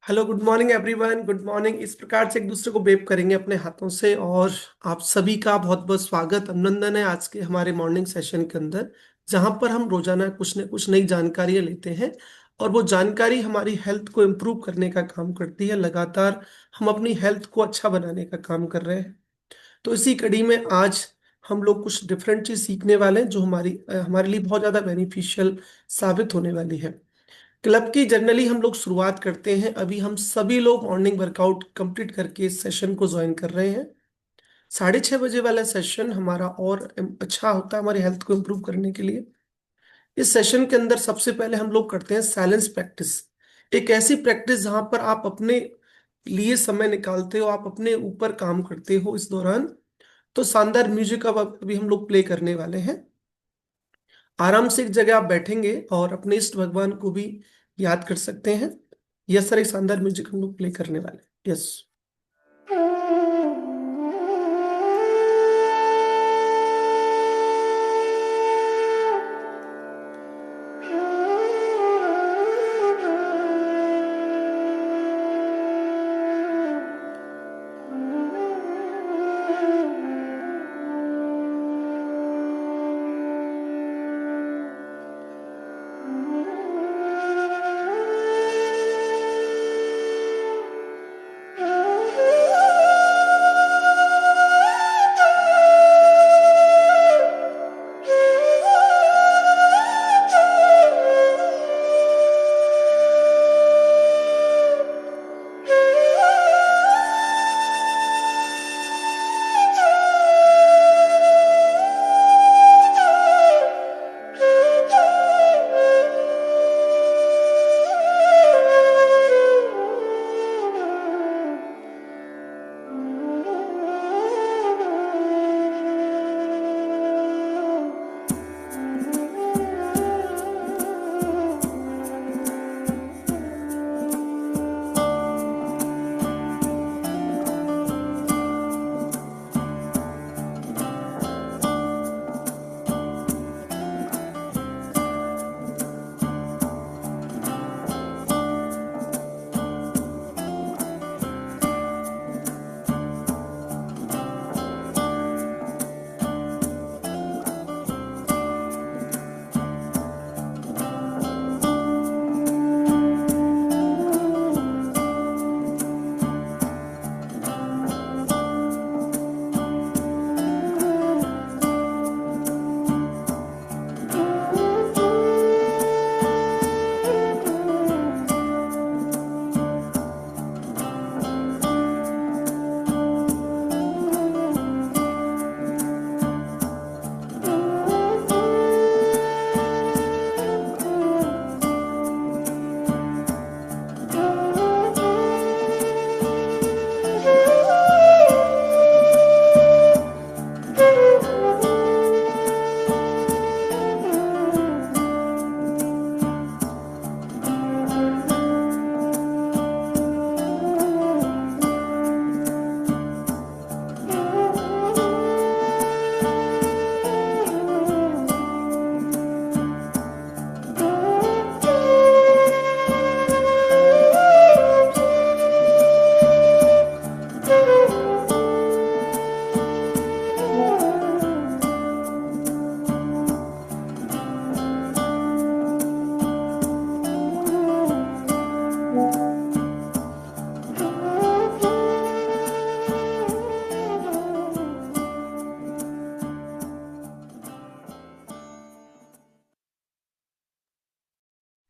Hello, good morning everyone. Good morning. इस प्रकार से एक दूसरे को वेव करेंगे अपने हाथों से। और आप सभी का बहुत बहुत स्वागत, अभिनंदन है आज के हमारे मॉर्निंग सेशन के अंदर, जहां पर हम रोजाना कुछ न कुछ नई जानकारियां लेते हैं। और वो जानकारी हमारी हेल्थ को इम्प्रूव करने का काम करती है। लगातार हम अपनी हेल्थ को अच्छा बनाने का काम कर रहे हैं। तो इसी कड़ी में आज हम लोग कुछ डिफरेंट चीज सीखने वाले हैं, जो हमारे लिए बहुत ज्यादा बेनिफिशियल साबित होने वाली है। क्लब की जनरली हम लोग शुरुआत करते हैं। अभी हम सभी लोग मॉर्निंग वर्कआउट कंप्लीट करके इस सेशन को ज्वाइन कर रहे हैं। 6:30 बजे वाला सेशन हमारा और अच्छा होता है हमारी हेल्थ को इम्प्रूव करने के लिए। इस सेशन के अंदर सबसे पहले हम लोग करते हैं साइलेंस प्रैक्टिस। एक ऐसी प्रैक्टिस जहां पर आप अपने लिए समय निकालते हो, आप अपने ऊपर काम करते हो इस दौरान। तो शानदार म्यूजिक अब अभी हम लोग प्ले करने वाले हैं। आराम से एक जगह आप बैठेंगे और अपने इष्ट भगवान को भी याद कर सकते हैं। यस सर, एक शानदार म्यूजिक हम लोग प्ले करने वाले हैं। यस।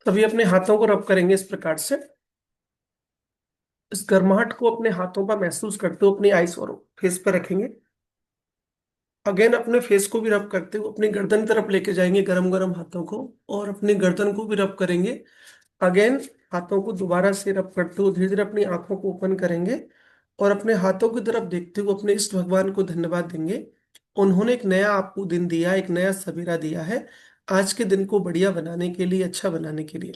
अभी अपने हाथों को रब करेंगे इस प्रकार से। इस गर्माहट को अपने हाथों पर महसूस करते हुए अपनी आइस और फेस पर रखेंगे। अगेन अपने फेस को भी रब करते हुए अपनी गर्दन की तरफ लेके जाएंगे गरम गरम हाथों को, और अपनी गर्दन को भी रब करेंगे। अगेन हाथों को दोबारा से रब करते हुए धीरे धीरे अपनी आंखों को ओपन करेंगे और अपने हाथों की तरफ देखते हुए अपने इष्ट भगवान को धन्यवाद देंगे। उन्होंने एक नया आपको दिन दिया, एक नया सवेरा दिया है आज के दिन को बढ़िया बनाने के लिए, अच्छा बनाने के लिए।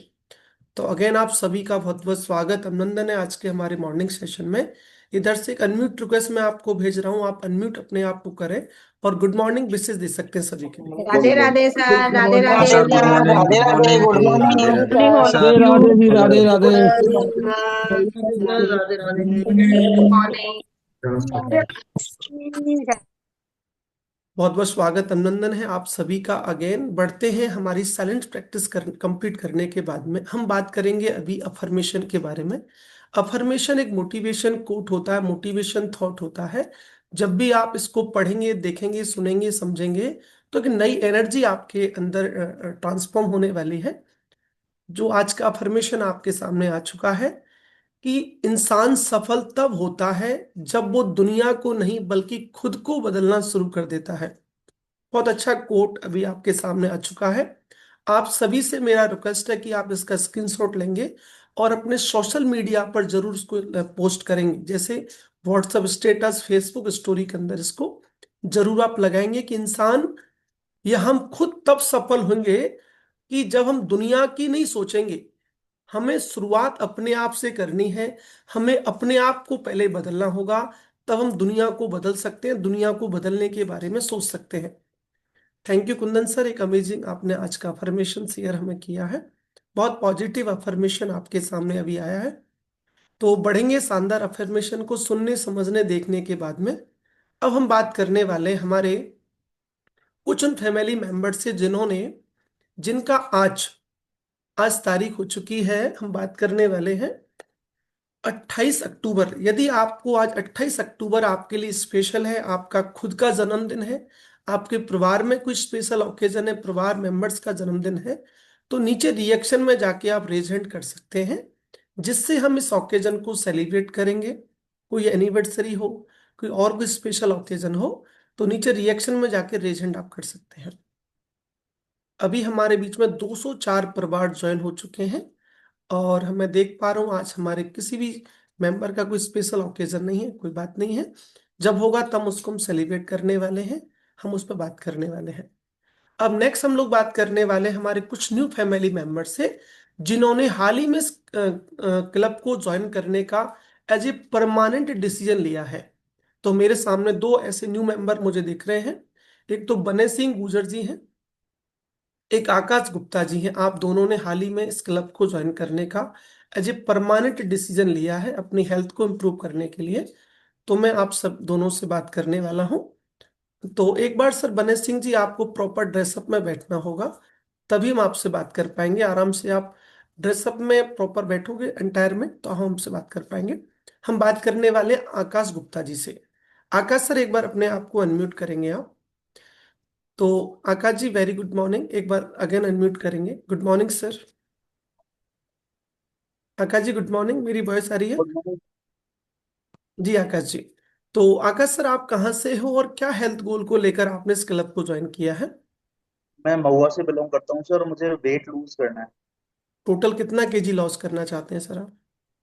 तो अगेन आप सभी का बहुत बहुत स्वागत, अभिनंदन है आज के हमारे मॉर्निंग सेशन में। इधर से एक अनम्यूट रिक्वेस्ट मैं आपको भेज रहा हूँ, आप अनम्यूट अपने आप को करें और गुड मॉर्निंग विशेष दे सकते हैं सभी के लिए। Radhe Radhe sir, good Radhe morning Radhe sir, good sir. Morning, Radhe good Radhe, morning good ji, morning Radhe Radhe sir. Sir. Radhe ji, Radhe Radhe. Radhe बहुत बहुत स्वागत अभिनंदन है आप सभी का। अगेन बढ़ते हैं हमारी साइलेंट प्रैक्टिस कंप्लीट करने के बाद में हम बात करेंगे अभी अफर्मेशन के बारे में। अफर्मेशन एक मोटिवेशन कोट होता है, मोटिवेशन थॉट होता है। जब भी आप इसको पढ़ेंगे, देखेंगे, सुनेंगे, समझेंगे तो एक नई एनर्जी आपके अंदर ट्रांसफॉर्म होने वाली है। जो आज का अफर्मेशन आपके सामने आ चुका है कि इंसान सफल तब होता है जब वो दुनिया को नहीं बल्कि खुद को बदलना शुरू कर देता है। बहुत अच्छा कोट अभी आपके सामने आ चुका है। आप सभी से मेरा रिक्वेस्ट है कि आप इसका स्क्रीनशॉट लेंगे और अपने सोशल मीडिया पर जरूर इसको पोस्ट करेंगे, जैसे व्हाट्सएप स्टेटस, फेसबुक स्टोरी के अंदर इसको जरूर आप लगाएंगे कि इंसान या हम खुद तब सफल होंगे कि जब हम दुनिया की नहीं सोचेंगे। हमें शुरुआत अपने आप से करनी है, हमें अपने आप को पहले बदलना होगा, तब हम दुनिया को बदल सकते हैं, दुनिया को बदलने के बारे में सोच सकते हैं। थैंक यू कुंदन सर, एक अमेजिंग आपने आज का अफर्मेशन शेयर हमें किया है। बहुत पॉजिटिव अफर्मेशन आपके सामने अभी आया है। तो बढ़ेंगे शानदार अफर्मेशन को सुनने, समझने, देखने के बाद में। अब हम बात करने वाले हमारे कुछ उन फैमिली मेंबर से जिन्होंने, जिनका आज आज तारीख हो चुकी है। हम बात करने वाले हैं 28 अक्टूबर। यदि आपको आज 28 अक्टूबर आपके लिए स्पेशल है, आपका खुद का जन्मदिन है, आपके परिवार में कोई स्पेशल ओकेजन है, परिवार मेंबर्स का जन्मदिन है, तो नीचे रिएक्शन में जाके आप रेज हैंड कर सकते हैं, जिससे हम इस ओकेजन को सेलिब्रेट करेंगे। कोई एनिवर्सरी हो, कोई और कोई स्पेशल ओकेजन हो, तो नीचे रिएक्शन में जाके रेज हैंड आप कर सकते हैं। अभी हमारे बीच में 204 परिवार ज्वाइन हो चुके हैं और मैं देख पा रहा हूँ आज हमारे किसी भी मेंबर का कोई स्पेशल ओकेजन नहीं है। कोई बात नहीं है, जब होगा तब उसको हम सेलिब्रेट करने वाले हैं, हम उस पर बात करने वाले हैं। अब नेक्स्ट हम लोग बात करने वाले हैं हमारे कुछ न्यू फैमिली मेंबर से, जिन्होंने हाल ही में इस क्लब को ज्वाइन करने का एज ए परमानेंट डिसीजन लिया है। तो मेरे सामने दो ऐसे न्यू मेंबर मुझे दिख रहे हैं। एक तो बने सिंह गुजर जी हैं, एक आकाश गुप्ता जी हैं। आप दोनों ने हाल ही में इस क्लब को ज्वाइन करने का एज ए परमानेंट डिसीजन लिया है अपनी हेल्थ को इम्प्रूव करने के लिए। तो मैं आप सब दोनों से बात करने वाला हूँ। तो एक बार सर बने सिंह जी, आपको प्रॉपर ड्रेसअप में बैठना होगा, तभी हम आपसे बात कर पाएंगे। आराम से आप ड्रेसअप में प्रॉपर बैठोगे एंटायर में, तो हम हमसे बात कर पाएंगे। हम बात करने वाले हैं आकाश गुप्ता जी से। आकाश सर, एक बार अपने आप को अनम्यूट करेंगे आप। तो Akash ji, very good morning. एक बार अगेन अनम्यूट करेंगे। Good morning sir. Akash ji good morning, मेरी वॉइस आ रही है? Good morning. जी आकाश जी। तो आकाश सर, आप कहाँ से हो और क्या हेल्थ गोल को लेकर आपने इस क्लब को ज्वाइन किया है? मैं महुआ से बिलोंग करता हूँ सर, मुझे वेट लूज करना है। टोटल कितना केजी लॉस करना चाहते हैं सर आप?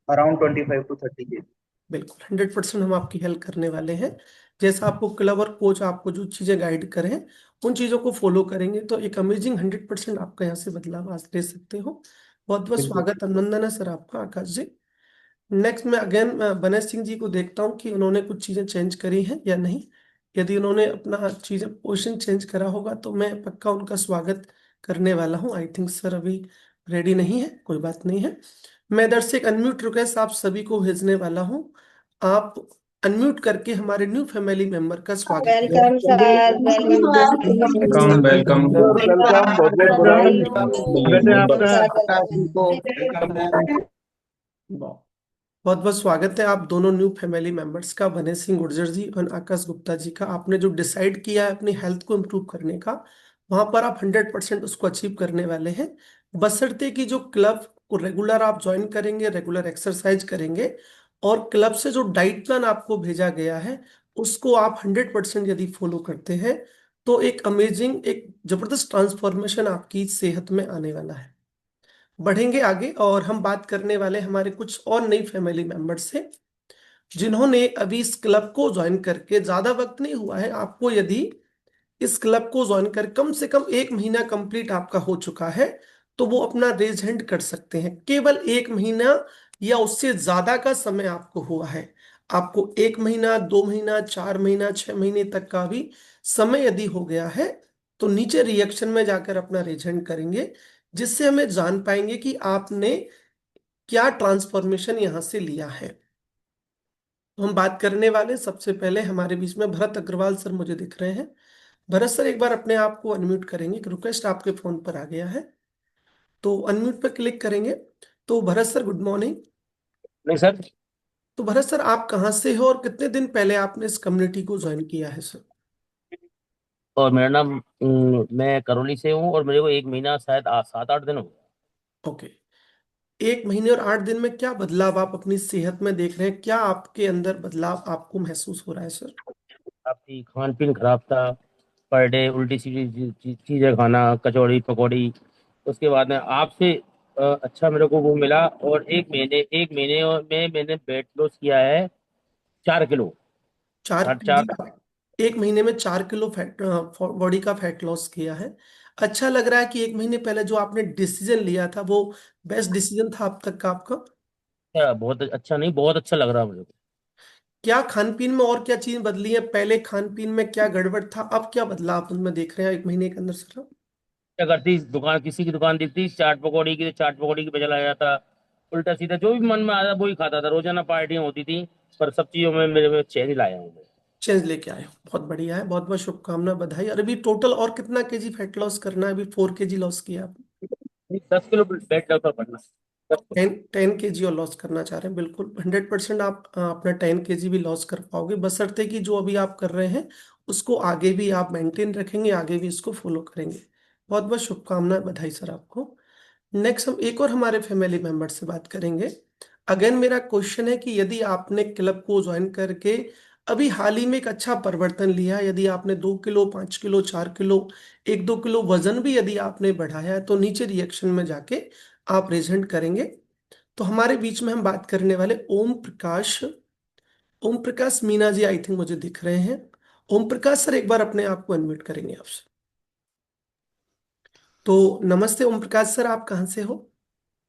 Around 25 to 30 kg। बिल्कुल 100% हम आपकी हेल्प करने वाले हैं। जैसा आपको क्लब और कोच आपको जो चीज़ें गाइड करें, उन चीज़ों को फॉलो करेंगे तो एक अमेजिंग 100% आपका यहाँ से बदलाव आज ले सकते हो। बहुत बहुत बिल्कुल। स्वागत, अभिनंदन है सर आपका आकाश जी। नेक्स्ट मैं अगेन बने सिंह जी को देखता हूँ कि उन्होंने कुछ चीज़ें चेंज करी हैं या नहीं। यदि उन्होंने अपना चीज़ें पोजीशन चेंज करा होगा तो मैं पक्का उनका स्वागत करने वाला हूँ। आई थिंक सर अभी रेडी नहीं है, कोई बात नहीं है। मैं इधर से एक अनम्यूट रिक्वेस्ट आप सभी को भेजने वाला हूँ। आप अनम्यूट करके हमारे न्यू फैमिली मेंबर का स्वागत करें। Welcome sir, welcome welcome. Welcome, बहुत बहुत बधाई। स्वागत है आपका। बहुत बहुत स्वागत है आप दोनों न्यू फैमिली मेंबर्स का, बने सिंह गुर्जर जी और आकाश गुप्ता जी का। आपने जो डिसाइड किया है अपनी हेल्थ को इम्प्रूव करने का, वहां पर आप 100% उसको अचीव करने वाले हैं। बशर्ते कि जो क्लब को रेगुलर आप ज्वाइन करेंगे, रेगुलर एक्सरसाइज करेंगे और क्लब से जो डाइट प्लान आपको भेजा गया है उसको आप 100% यदि फॉलो करते हैं, तो एक अमेजिंग, एक जबरदस्त ट्रांसफॉर्मेशन आपकी सेहत में आने वाला है। बढ़ेंगे आगे और हम बात करने वाले हमारे कुछ और नई फैमिली मेंबर्स से, जिन्होंने अभी इस क्लब को ज्वाइन करके ज्यादा वक्त नहीं हुआ है आपको। यदि इस क्लब को ज्वाइन कर कम से कम 1 महीना कंप्लीट आपका हो चुका है, तो वो अपना रेज हैंड कर सकते हैं। केवल 1 महीना या उससे ज्यादा का समय आपको हुआ है, आपको 1 महीना, 2 महीना, 4 महीना, 6 महीने तक का भी समय यदि हो गया है तो नीचे रिएक्शन में जाकर अपना रीजेंट करेंगे, जिससे हमें जान पाएंगे कि आपने क्या ट्रांसफॉर्मेशन यहां से लिया है। तो हम बात करने वाले सबसे पहले हमारे बीच में भरत अग्रवाल सर मुझे दिख रहे हैं। भरत सर एक बार अपने आप को अनम्यूट करेंगे, एक रिक्वेस्ट आपके फोन पर आ गया है, तो अनम्यूट पर क्लिक करेंगे। तो भरत सर गुड मॉर्निंग। नहीं सर। तो भरत सर आप कहाँ से हो और कितने दिन पहले आपने इस कम्युनिटी को ज्वाइन किया है सर? और मेरा नाम मैं करौली से हूँ और मेरे को 1 महीना शायद 7-8 दिन हो गए। ओके। 1 महीने और 8 दिन में क्या बदलाव आप अपनी सेहत में देख रहे हैं, क्या आपके अंदर बदलाव आपको महसूस हो रहा है सर? आपकी खान पीन खराब था। पर डे उल्टी सीधी चीजें खाना, कचौड़ी पकौड़ी। उसके बाद में आपसे अच्छा मेरे को वो मिला, और 1 महीने में मैंने वेट लॉस किया है 4 किलो। चार साढ़े जी, चार 1 महीने में 4 किलो फैट, बॉडी का फैट लॉस किया है। अच्छा लग रहा है कि 1 महीने पहले जो आपने डिसीजन लिया था वो बेस्ट डिसीजन था अब तक का आपका? बहुत अच्छा, नहीं बहुत अच्छा लग रहा है मुझे को। क्या खान पीन में और क्या चीज बदली है? पहले खान पीन में क्या गड़बड़ था, अब क्या बदलाव आप उनमें देख रहे हैं 1 महीने के अंदर सर? क्या करती, दुकान किसी की दुकान दिखती चाट पकौड़ी की, तो चाट पकौड़ी की पे चला जाता। उल्टा सीधा जो भी मन में आता वही खाता था। रोजाना पार्टियां होती थी, पर सब चीजों में मेरे में चेंज लाया हूँ मैं। चेंज लेके आए हो, बहुत बढ़िया है, बहुत बहुत शुभकामना, बधाई। और अभी टोटल और कितना केजी फैट लॉस करना है? अभी 4 केजी लॉस किया आप। 10 किलो वेट लेवल बढ़ना। 10 10 केजी और लॉस करना चाह रहे हैं, बिल्कुल 100% आप अपना 10 केजी भी लॉस कर पाओगे, बशर्ते कि जो अभी आप कर रहे हैं उसको आगे भी आप मेंटेन रखेंगे, आगे भी इसको फॉलो करेंगे। बहुत बहुत शुभकामनाएं, बधाई सर आपको। नेक्स्ट हम एक और हमारे फैमिली मेंबर से बात करेंगे। अगेन मेरा क्वेश्चन है कि यदि आपने क्लब को ज्वाइन करके अभी हाल ही में एक अच्छा परिवर्तन लिया, यदि आपने 2 किलो, 5 किलो, 4 किलो, 1 2 किलो वजन भी यदि आपने बढ़ाया है तो नीचे रिएक्शन में जाके आप प्रेजेंट करेंगे। तो हमारे बीच में हम बात करने वाले ओम प्रकाश, ओम प्रकाश मीना जी आई थिंक मुझे दिख रहे हैं। ओम प्रकाश सर एक बार अपने आप को अनम्यूट करेंगे आपसे। तो नमस्ते ओम प्रकाश सर, आप कहाँ से हो?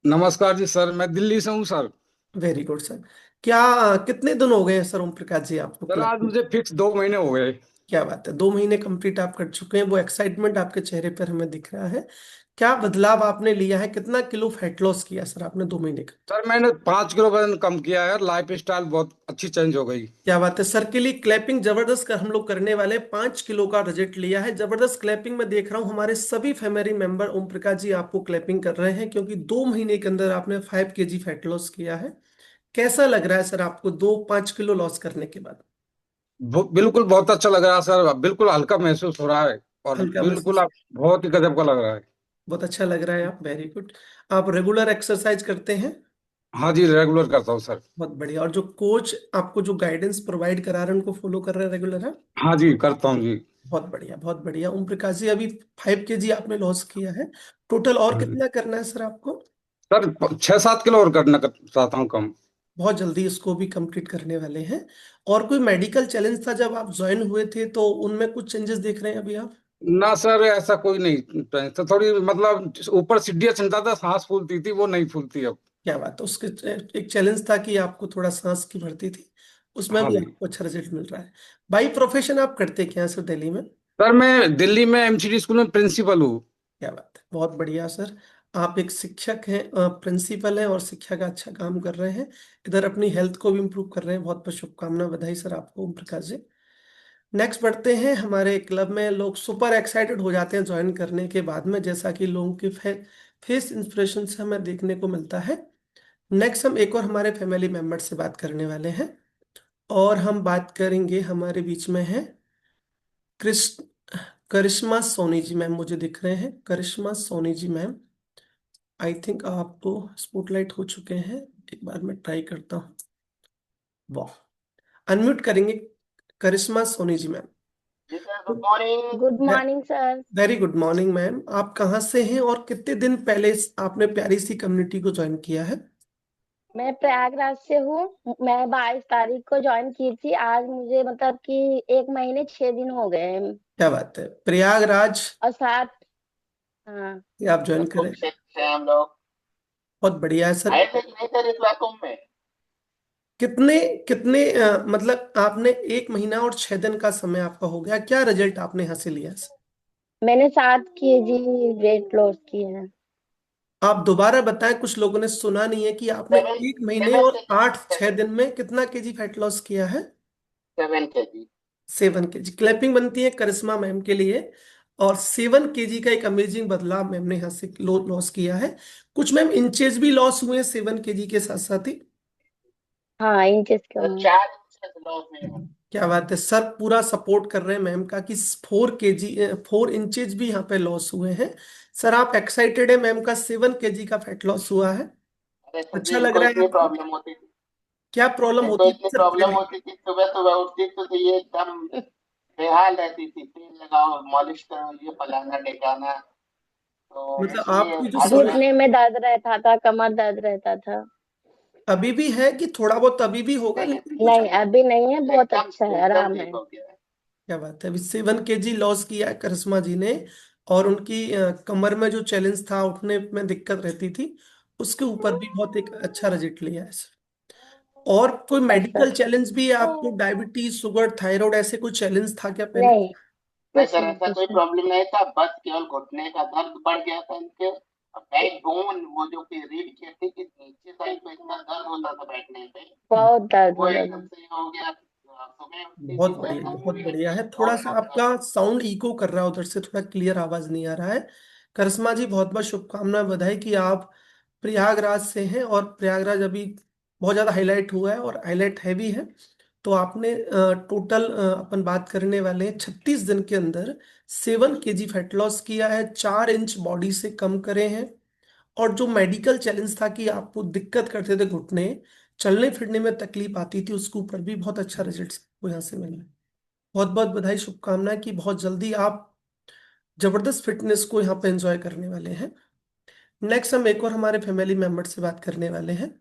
नमस्कार जी सर, मैं दिल्ली से हूँ सर। Very good sir. क्या कितने दिन हो गए हैं सर ओम प्रकाश जी आपको सर क्लब आज में? मुझे फिक्स 2 महीने हो गए। क्या बात है, 2 महीने कंप्लीट आप कर चुके हैं, वो एक्साइटमेंट आपके चेहरे पर हमें दिख रहा है। क्या बदलाव आपने लिया है, कितना किलो फैट लॉस किया सर आपने 2 महीने का? सर मैंने 5 किलो वजन कम किया है, लाइफ स्टाइल बहुत अच्छी चेंज हो गई। क्या बात है सर, के लिए क्लैपिंग जबरदस्त कर हम लोग करने वाले। 5 किलो का रिजल्ट लिया है, जबरदस्त क्लैपिंग में देख रहा हूँ हमारे सभी फैमिली मेंबर। ओम प्रकाश जी आपको क्लैपिंग कर रहे हैं क्योंकि 2 महीने के अंदर आपने 5 केजी फैट लॉस किया है। कैसा लग रहा है सर आपको 2 5 किलो लॉस करने के बाद? बिल्कुल बहुत अच्छा लग रहा है सर, बिल्कुल हल्का महसूस हो रहा है। और हल्का बिल्कुल महसूस? आप बहुत ही गजब का लग रहा है। बहुत अच्छा लग रहा है आप, वेरी गुड। आप रेगुलर एक्सरसाइज करते हैं? हाँ जी, रेगुलर करता हूँ सर। बहुत बढ़िया। और जो कोच आपको जो गाइडेंस प्रोवाइड करा रहे हैं उनको फॉलो कर रहे हैं रेगुलर है? हाँ जी, करता हूँ जी। बहुत बढ़िया, बहुत बढ़िया। ओम प्रकाश जी अभी 5 केजी आपने लॉस किया है, टोटल और हाँ जी कितना करना है सर आपको? सर, 6 7 किलो और करना चाहता हूँ कम। बहुत जल्दी इसको भी कंप्लीट करने वाले हैं। और कोई मेडिकल चैलेंज था जब आप ज्वाइन हुए थे तो उनमें कुछ चेंजेस देख रहे हैं अभी आप? ना सर, ऐसा कोई नहीं। तो थोड़ी मतलब ऊपर सीढ़ियाँ चढ़ता था, सांस फूलती थी, वो नहीं फूलती अब। क्या बात है, उसके एक चैलेंज था कि आपको थोड़ा सांस की भरती थी, उसमें हाँ भी जी आपको अच्छा रिजल्ट मिल रहा है। बाई प्रोफेशन आप करते क्या हैं सर दिल्ली में? सर, मैं दिल्ली में एमसीडी स्कूल में प्रिंसिपल हूँ। क्या बात है, बहुत बढ़िया सर। आप एक शिक्षक हैं, प्रिंसिपल हैं और शिक्षा का अच्छा काम कर रहे हैं, इधर अपनी हेल्थ को भी इम्प्रूव कर रहे हैं। बहुत बहुत शुभकामना, बधाई सर आपको ओम प्रकाश जी। नेक्स्ट बढ़ते हैं। हमारे क्लब में लोग सुपर एक्साइटेड हो जाते हैं ज्वाइन करने के बाद में, जैसा कि लोगों के फेस इंस्पिरेशन से हमें देखने को मिलता है। नेक्स्ट हम एक और हमारे फैमिली मेंबर से बात करने वाले हैं, और हम बात करेंगे, हमारे बीच में है कृष्ण करिश्मा सोनी जी मैम मुझे दिख रहे हैं। करिश्मा Soni ji ma'am, I think आपको स्पॉटलाइट हो चुके हैं, एक बार मैं ट्राई करता हूँ। वाह, अनम्यूट करेंगे करिश्मा सोनी जी मैम। जी sir, good morning. Good morning sir. Very good morning ma'am, आप कहाँ से हैं और कितने दिन पहले आपने प्यारी सी कम्युनिटी को ज्वाइन किया है? मैं प्रयागराज से हूँ। मैं 22 तारीख को ज्वाइन की थी। आज मुझे मतलब कि 1 महीने 6 दिन हो गए हैं। क्या बात है, प्रयागराज और साथ, हाँ, से आप ज्वाइन करें, से हम लोग बहुत बढ़िया है सर। आए थे कि नहीं सर इस वाकम में? कितने कितने मतलब आपने 1 महीना और 6 दिन का समय आपका हो गया, क्या रिजल्ट आपने हासिल किया है? मैंने 7 kg वेट लॉस किया है। आप दोबारा बताएं, कुछ लोगों ने सुना नहीं है कि आपने 1 महीने और 8 6 दिन में कितना केजी फैट लॉस किया है? 7 kg। 7 केजी। क्लैपिंग बनती है करिश्मा मैम के लिए। और 7 केजी का एक अमेजिंग बदलाव मैम ने यहाँ से लॉस किया है। कुछ मैम इंचेस भी लॉस हुए हैं 7 केजी के साथ साथ ही। हाँ, इंचेस कम है। 4 इंच लॉस हुए हैं। क्या बात है सर, पूरा सपोर्ट कर रहे हैं मैम का कि 4 केजी 4 इंचेज भी यहाँ पे लॉस हुए हैं। सर आप एक्साइटेड है मैम का 7 केजी का फैट लॉस हुआ है? अरे सर जी, अच्छा लग इनको रहा है इतनी आपको? प्रॉब्लम होती थी। क्या प्रॉब्लम इनको होती थी इतनी सर प्रॉब्लम पहले? होती थी, सुबह सुबह उठती तो ये एकदम बेहाल रहती थी, तेल लगाओ, मालिश करो, ये फलाना ढिकाना। तो मतलब इसलिए आपकी जो अब समस्या घुटने में दर्द रहता था, कमर दर्द रहता था। अभी भी है कि थोड़ा बहुत अभी भी होगा, नहीं, लेकिन कुछ? नहीं, अभी नहीं है, बहुत एकदम अच्छा है, एकदम आराम ठीक है। हो गया है। क्या बात है, अभी 7 केजी लॉस किया है करिश्मा जी ने। और उनकी कमर में जो चैलेंज था, उठने में दिक्कत रहती थी, उसके ऊपर भी बहुत एक अच्छा रिजल्ट लिया है सर। और कोई यस मेडिकल सर। चैलेंज भी है आपको? डायबिटीज, शुगर, थायराइड, ऐसे कोई चैलेंज था क्या पहले? नहीं, नहीं कुछ सर, नहीं, ऐसा कुछ कोई नहीं। प्रॉब्लम नहीं था, बस केवल घुटने का दर्द बढ़ गया था इनके। बैक बोन, वो जो कि रीढ़ की हड्डी के नीचे साइड में इतना दर्द होता था बैठने पे, बहुत दर्द वो होता एकदम था। से हो गया। सुबह उठती थी बहुत तो बढ़िया, एकदम बहुत पूरी बढ़िया हड्डी है। थोड़ा और सा कमजोर। आपका साउंड इको कर रहा है उधर से, थोड़ा क्लियर आवाज नहीं आ रहा है। करिश्मा जी बहुत बहुत शुभकामनाएं, बधाई कि आप प्रयागराज से हैं। और प्रयागराज अभी बहुत ज्यादा हाईलाइट हुआ है और हाईलाइट हैवी है। तो आपने टोटल अपन बात करने वाले हैं 36 दिन के अंदर 7 केजी फैट लॉस किया है, 4 इंच बॉडी से कम करे हैं। और जो मेडिकल चैलेंज था कि आपको दिक्कत करते थे घुटने, चलने फिरने में तकलीफ आती थी, उसके ऊपर भी बहुत अच्छा रिजल्ट आपको यहाँ से मिला है। बहुत बहुत बधाई, शुभकामनाएं कि बहुत जल्दी आप जबरदस्त फिटनेस को यहाँ पे एंजॉय करने वाले हैं। नेक्स्ट हम एक और हमारे फैमिली मेंबर से बात करने वाले हैं।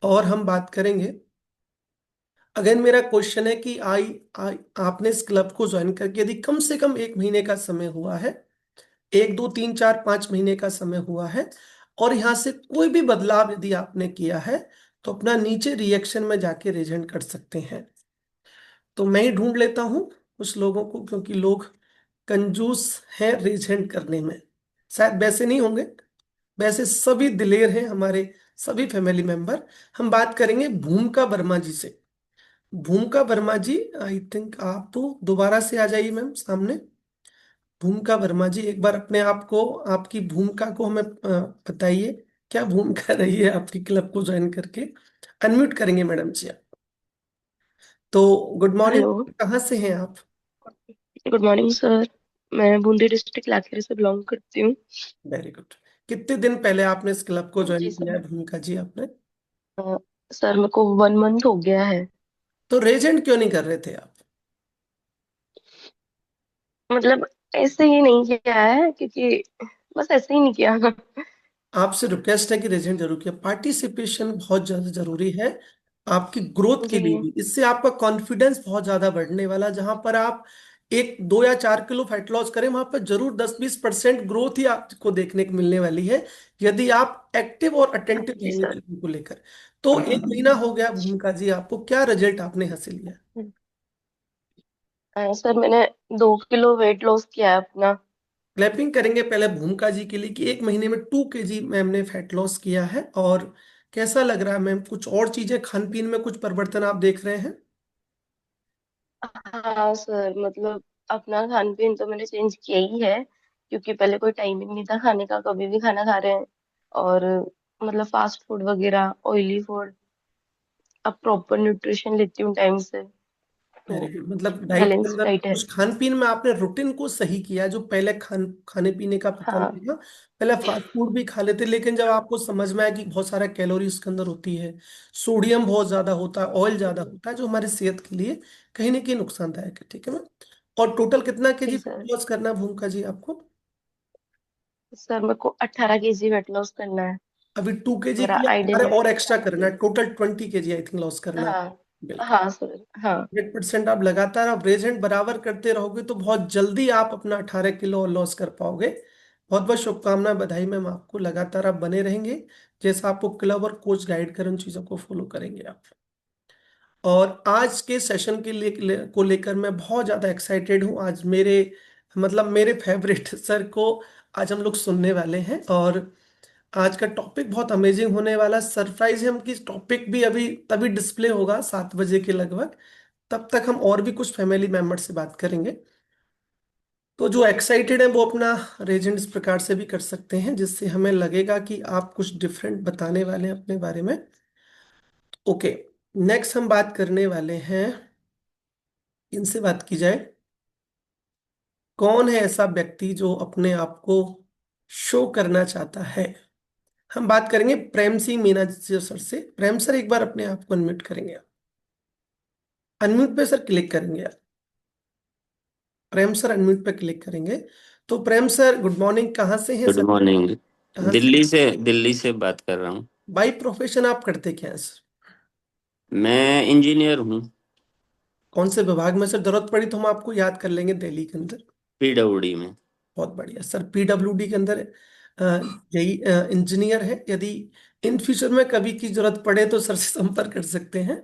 और हम बात करेंगे, अगेन मेरा क्वेश्चन है कि आई आपने इस क्लब को ज्वाइन करके यदि कम से कम 1 महीने का समय हुआ है, 1 2 3 4 5 महीने का समय हुआ है, और यहाँ से कोई भी बदलाव यदि आपने किया है, तो अपना नीचे रिएक्शन में जाके रेजेंट कर सकते हैं। तो मैं ही ढूंढ लेता हूँ कुछ लोगों को, क्योंकि लोग कंजूस हैं रेजेंट करने में। शायद वैसे नहीं होंगे, वैसे सभी दिलेर हैं हमारे सभी फैमिली मेंबर। हम बात करेंगे भूमिका वर्मा जी से। भूमिका वर्मा जी, आई थिंक आप तो दोबारा से आ जाइए मैम सामने। भूमिका वर्मा जी, एक बार अपने आप को, आपकी भूमिका को हमें बताइए, क्या भूमिका रही है आपकी क्लब को ज्वाइन करके? अनम्यूट करेंगे मैडम जी आप। तो गुड मॉर्निंग, हेलो। कहाँ से हैं आप? Good morning sir. मैं बूंदी डिस्ट्रिक्ट लाखेरी से बिलोंग करती हूँ। Very good. कितने दिन पहले आपने इस क्लब को ज्वाइन जी किया सर। है भूमिका जी आपने? अ, सर मेरे को 1 मंथ हो गया है। तो रेजेंट क्यों नहीं कर रहे थे आप? मतलब ऐसे ही नहीं किया है, क्योंकि बस ऐसे ही नहीं किया। आपसे रिक्वेस्ट है कि रेजेंट जरूर किया, पार्टिसिपेशन बहुत ज्यादा जरूरी है आपकी ग्रोथ के जी। लिए भी। इससे आपका कॉन्फिडेंस बहुत ज्यादा बढ़ने वाला, जहां पर आप 1 2 या 4 किलो फैट लॉस करें, वहां पर जरूर 10 20% ग्रोथ ही आपको देखने को मिलने वाली है, यदि आप एक्टिव और अटेंटिव जी रहेंगे सर। चीजों को लेकर। तो 1 महीना हो गया भूमिका जी, आपको क्या रिजल्ट आपने हासिल किया? सर मैंने 2 किलो वेट लॉस किया है अपना। क्लैपिंग करेंगे पहले भूमिका जी के लिए कि 1 महीने में 2 केजी मैम ने फैट लॉस किया है। और कैसा लग रहा है मैम, कुछ और चीजें खान पीन में कुछ परिवर्तन आप देख रहे हैं? हाँ सर, मतलब अपना खान पीन तो मैंने चेंज किया ही है, क्योंकि पहले कोई टाइमिंग नहीं था खाने का, कभी भी खाना खा रहे हैं। और मतलब फास्ट फूड वगैरह, ऑयली फूड। अब प्रॉपर न्यूट्रिशन लेती हूँ टाइम से, वेरी तो गुड। मतलब डाइट के बैलेंस अंदर डाइट है। कुछ खान पीन में आपने रूटीन को सही किया, जो पहले खाने पीने का पता हाँ। नहीं था। पहले फास्ट फूड भी खा लेते, लेकिन जब आपको समझ में आया कि बहुत सारा कैलोरी उसके अंदर होती है, सोडियम बहुत ज्यादा होता है, ऑयल ज्यादा हम्म। होता है, जो हमारी सेहत के लिए कहीं ना कहीं नुकसानदायक है, ठीक है मैम? और टोटल कितना केजी जी सर। लॉस करना है भूमिका जी आपको? सर मेरे को 18 kg वेट लॉस करना है। अभी 2 केजी मेरा किया, आइडियल अरे और वेट एक्स्ट्रा करना है, total 20 KG I think loss करना है। हाँ। बिल्कुल। हाँ सर। हाँ। 100% आप लगातार आप रेजेंट बराबर करते रहोगे तो बहुत जल्दी आप अपना 18 किलो और लॉस कर पाओगे। बहुत बहुत शुभकामनाएं, बधाई मैम आपको। लगातार आप बने रहेंगे, जैसा आपको क्लब और कोच गाइड कर, उन चीजों को फॉलो करेंगे आप। और आज के सेशन के को लेकर मैं बहुत ज़्यादा एक्साइटेड हूँ। आज मेरे फेवरेट सर को आज हम लोग सुनने वाले हैं, और आज का टॉपिक बहुत अमेजिंग होने वाला। सरप्राइज है हम कि टॉपिक भी अभी तभी डिस्प्ले होगा 7 बजे के लगभग। तब तक हम और भी कुछ फैमिली मेंबर से बात करेंगे। तो जो एक्साइटेड है वो अपना रेजेंट इस प्रकार से भी कर सकते हैं, जिससे हमें लगेगा कि आप कुछ डिफरेंट बताने वाले हैं अपने बारे में। ओके, नेक्स्ट हम बात करने वाले हैं, इनसे बात की जाए, कौन है ऐसा व्यक्ति जो अपने आप को शो करना चाहता है। हम बात करेंगे प्रेम सिंह मीना जी सर से। प्रेम सर, एक बार अपने आप को अनम्यूट करेंगे? अनम्यूट पे सर क्लिक करेंगे। प्रेम सर अनम्यूट पे क्लिक करेंगे। तो प्रेम सर, गुड मॉर्निंग। कहाँ से हैं गुड सर? मॉर्निंग। कहाँ से? दिल्ली से बात कर रहा हूँ। बाई प्रोफेशन आप करते क्या हैं सर? मैं इंजीनियर हूँ। कौन से विभाग में सर? जरूरत पड़ी तो हम आपको याद कर लेंगे दिल्ली के अंदर। पीडब्ल्यूडी में। बहुत बढ़िया सर, पीडब्ल्यूडी के अंदर अ, यही इंजीनियर है। यदि इन फ्यूचर में कभी की जरूरत पड़े तो सर से संपर्क कर सकते हैं।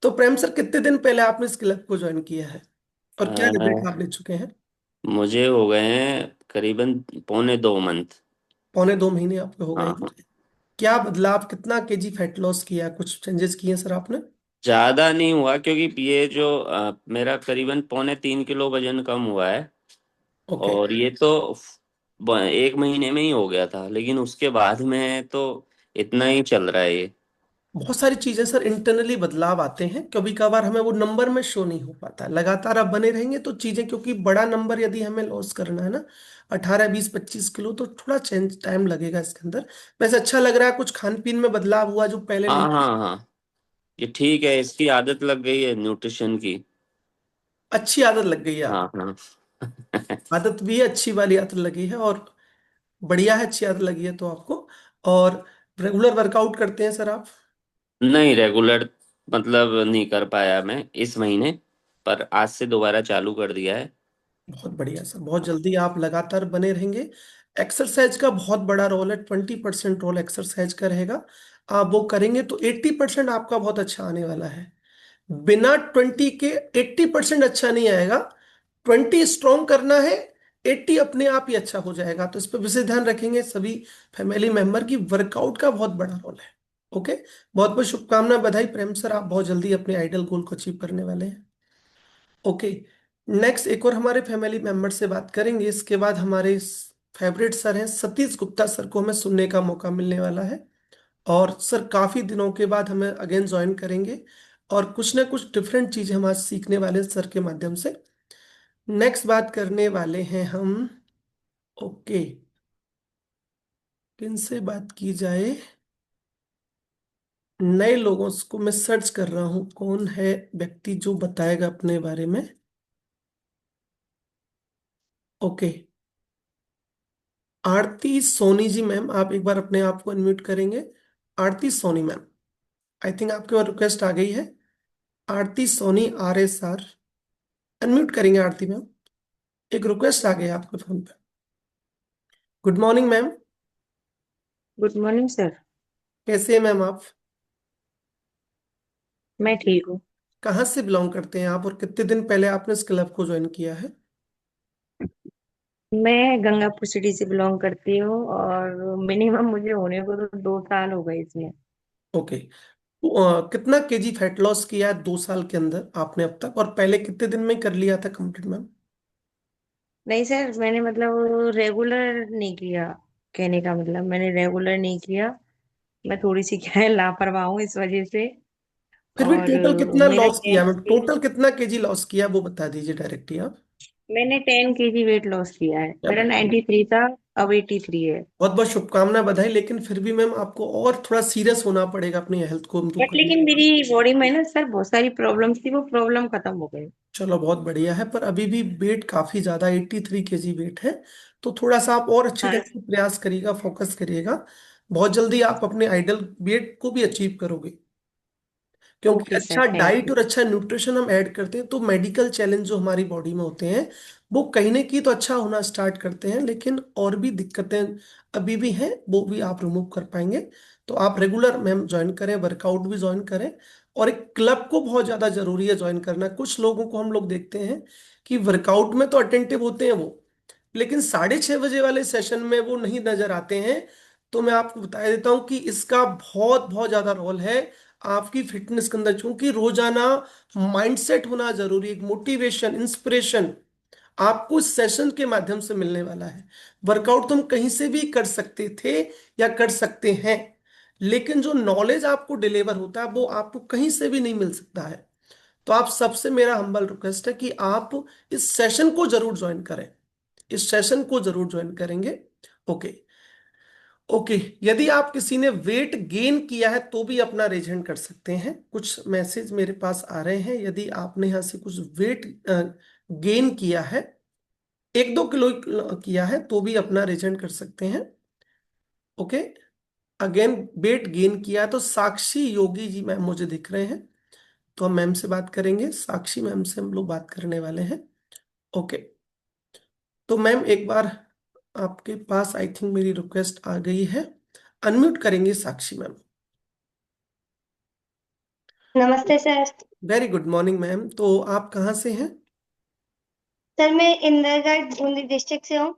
तो प्रेम सर, कितने दिन पहले आपने इस क्लब को ज्वाइन किया है और क्या रिजल्ट अ, आप ले चुके हैं? मुझे हो गए हैं करीबन पौने 2 मंथ। 2.25 महीने आपके हो गए हाँ हैं। हाँ। क्या बदलाव, कितना केजी फैट लॉस किया, कुछ चेंजेस किए सर आपने? ज्यादा नहीं हुआ क्योंकि ये जो मेरा करीबन पौने 3 किलो वजन कम हुआ है। ओके। और ये तो 1 महीने में ही हो गया था, लेकिन उसके बाद में तो इतना ही चल रहा है ये। बहुत सारी चीजें सर इंटरनली बदलाव आते हैं, कभी कभार हमें वो नंबर में शो नहीं हो पाता। लगातार आप बने रहेंगे तो चीजें, क्योंकि बड़ा नंबर यदि हमें लॉस करना है ना, 18, 20, 25 किलो, तो थोड़ा चेंज टाइम लगेगा इसके अंदर। वैसे अच्छा लग रहा है, कुछ खान पीन में बदलाव हुआ जो पहले नहीं। हाँ हाँ हाँ। ये ठीक है, इसकी आदत लग गई है न्यूट्रिशन की। अच्छी आदत लग गई है हाँ आप। हाँ। आदत भी है, अच्छी वाली आदत लगी है, और बढ़िया है, अच्छी आदत लगी है तो आपको। और रेगुलर वर्कआउट करते हैं सर आप? नहीं, रेगुलर मतलब नहीं कर पाया मैं इस महीने, पर आज से दोबारा चालू कर दिया है। बहुत बढ़िया सर, बहुत जल्दी आप लगातार बने रहेंगे। एक्सरसाइज का बहुत बड़ा रोल है, 20% रोल एक्सरसाइज का रहेगा। आप वो करेंगे तो 80% आपका बहुत अच्छा आने वाला है। बिना 20 के 80% अच्छा नहीं आएगा। 20 स्ट्रॉन्ग करना है, 80 अपने आप ही अच्छा हो जाएगा। तो इस पर विशेष ध्यान रखेंगे सभी फैमिली मेंबर की। वर्कआउट का बहुत बड़ा रोल है। ओके, बहुत बहुत शुभकामना, बधाई प्रेम सर, आप बहुत जल्दी अपने आइडल गोल को अचीव करने वाले हैं। ओके, नेक्स्ट एक और हमारे फैमिली मेंबर से बात करेंगे। इसके बाद हमारे फेवरेट सर हैं सतीश गुप्ता सर को हमें सुनने का मौका मिलने वाला है। और सर काफी दिनों के बाद हमें अगेन ज्वाइन करेंगे, और कुछ ना कुछ डिफरेंट चीजें हम आज सीखने वाले हैं सर के माध्यम से। नेक्स्ट बात करने वाले हैं हम। ओके, किन से बात की जाए? नए लोगों को मैं सर्च कर रहा हूं, कौन है व्यक्ति जो बताएगा अपने बारे में। ओके, आरती सोनी जी मैम, आप एक बार अपने आप को अनम्यूट करेंगे? आरती सोनी मैम, आई थिंक आपके पास रिक्वेस्ट आ गई है। आरती सोनी, RSR, अनम्यूट करेंगे आरती मैम? एक रिक्वेस्ट आ गई है आपके फोन पे। Good morning ma'am. Good morning sir. कैसे हैं मैम आप? मैं ठीक हूँ। कहाँ से बिलोंग करते हैं आप, और कितने दिन पहले आपने इस क्लब को ज्वाइन किया है? मैं गंगापुर सिटी से बिलोंग करती हूँ और मिनिमम मुझे होने को तो 2 साल हो गए इसमें। ओके, कितना केजी फैट लॉस किया है 2 साल के अंदर आपने अब तक, और पहले कितने दिन में कर लिया था कंप्लीट मैम? नहीं सर, मैंने मतलब रेगुलर नहीं किया। कहने का मतलब मैंने रेगुलर नहीं किया। मैं थोड़ी सी क्या है लापरवाह हूँ इस वजह से। फिर भी और टोटल कितना मेरा लॉस किया मैम? 10 टोटल कितना केजी लॉस किया वो बता दीजिए डायरेक्टली आप। मैंने 10 kg वेट लॉस किया है। क्या मेरा बात है। 93 था, अब 83 है। बहुत बहुत शुभकामना, बधाई। लेकिन फिर भी मैम आपको और थोड़ा सीरियस होना पड़ेगा अपनी हेल्थ को इम्प्रूव बट करने लेकिन के लिए। मेरी बॉडी में ना सर बहुत सारी प्रॉब्लम्स थी, वो प्रॉब्लम खत्म हो गई। चलो बहुत बढ़िया है, पर अभी भी वेट काफी ज्यादा, 83 केजी वेट है। तो थोड़ा सा आप और अच्छे ढंग हाँ। से प्रयास करिएगा, फोकस करिएगा। बहुत जल्दी आप अपने आइडल वेट को भी अचीव करोगे, क्योंकि ओके सर, अच्छा थैंक डाइट यू। और अच्छा न्यूट्रिशन हम ऐड करते हैं तो मेडिकल चैलेंज जो हमारी बॉडी में होते हैं वो कहीं ना कहीं तो अच्छा होना स्टार्ट करते हैं, लेकिन और भी दिक्कतें अभी भी हैं, वो भी आप रिमूव कर पाएंगे। तो आप रेगुलर मैम ज्वाइन करें, वर्कआउट भी ज्वाइन करें, और एक क्लब को बहुत ज़्यादा जरूरी है ज्वाइन करना। कुछ लोगों को हम लोग देखते हैं कि वर्कआउट में तो अटेंटिव होते हैं वो, लेकिन 6:30 बजे वाले सेशन में वो नहीं नजर आते हैं। तो मैं आपको बता देता हूँ कि इसका बहुत बहुत ज्यादा रोल है आपकी फिटनेस के अंदर, क्योंकि रोजाना माइंडसेट होना जरूरी है, एक मोटिवेशन, इंस्पिरेशन आपको इस सेशन के माध्यम से मिलने वाला है। वर्कआउट तुम कहीं से भी कर सकते थे या कर सकते हैं, लेकिन जो नॉलेज आपको डिलीवर होता है वो आपको कहीं से भी नहीं मिल सकता है। तो आप सबसे मेरा हम्बल रिक्वेस्ट है कि आप इस सेशन को जरूर ज्वाइन करें, इस सेशन को जरूर ज्वाइन करेंगे। ओके। ओके, यदि आप किसी ने वेट गेन किया है तो भी अपना रेज हैंड कर सकते हैं। कुछ मैसेज मेरे पास आ रहे हैं, यदि आपने यहाँ से कुछ वेट गेन किया है, 1-2 किलो किया है, तो भी अपना रेज हैंड कर सकते हैं। ओके। अगेन वेट गेन किया है तो साक्षी योगी जी मैम मुझे दिख रहे हैं, तो हम मैम से बात करेंगे, साक्षी मैम से हम लोग बात करने वाले हैं। ओके। तो मैम एक बार आपके पास आई थिंक मेरी रिक्वेस्ट आ गई है, अनम्यूट करेंगे साक्षी मैम। नमस्ते sir. Very good morning ma'am, तो आप कहाँ से हैं? सर मैं इंदरगढ़ बूंदी डिस्ट्रिक्ट से हूँ।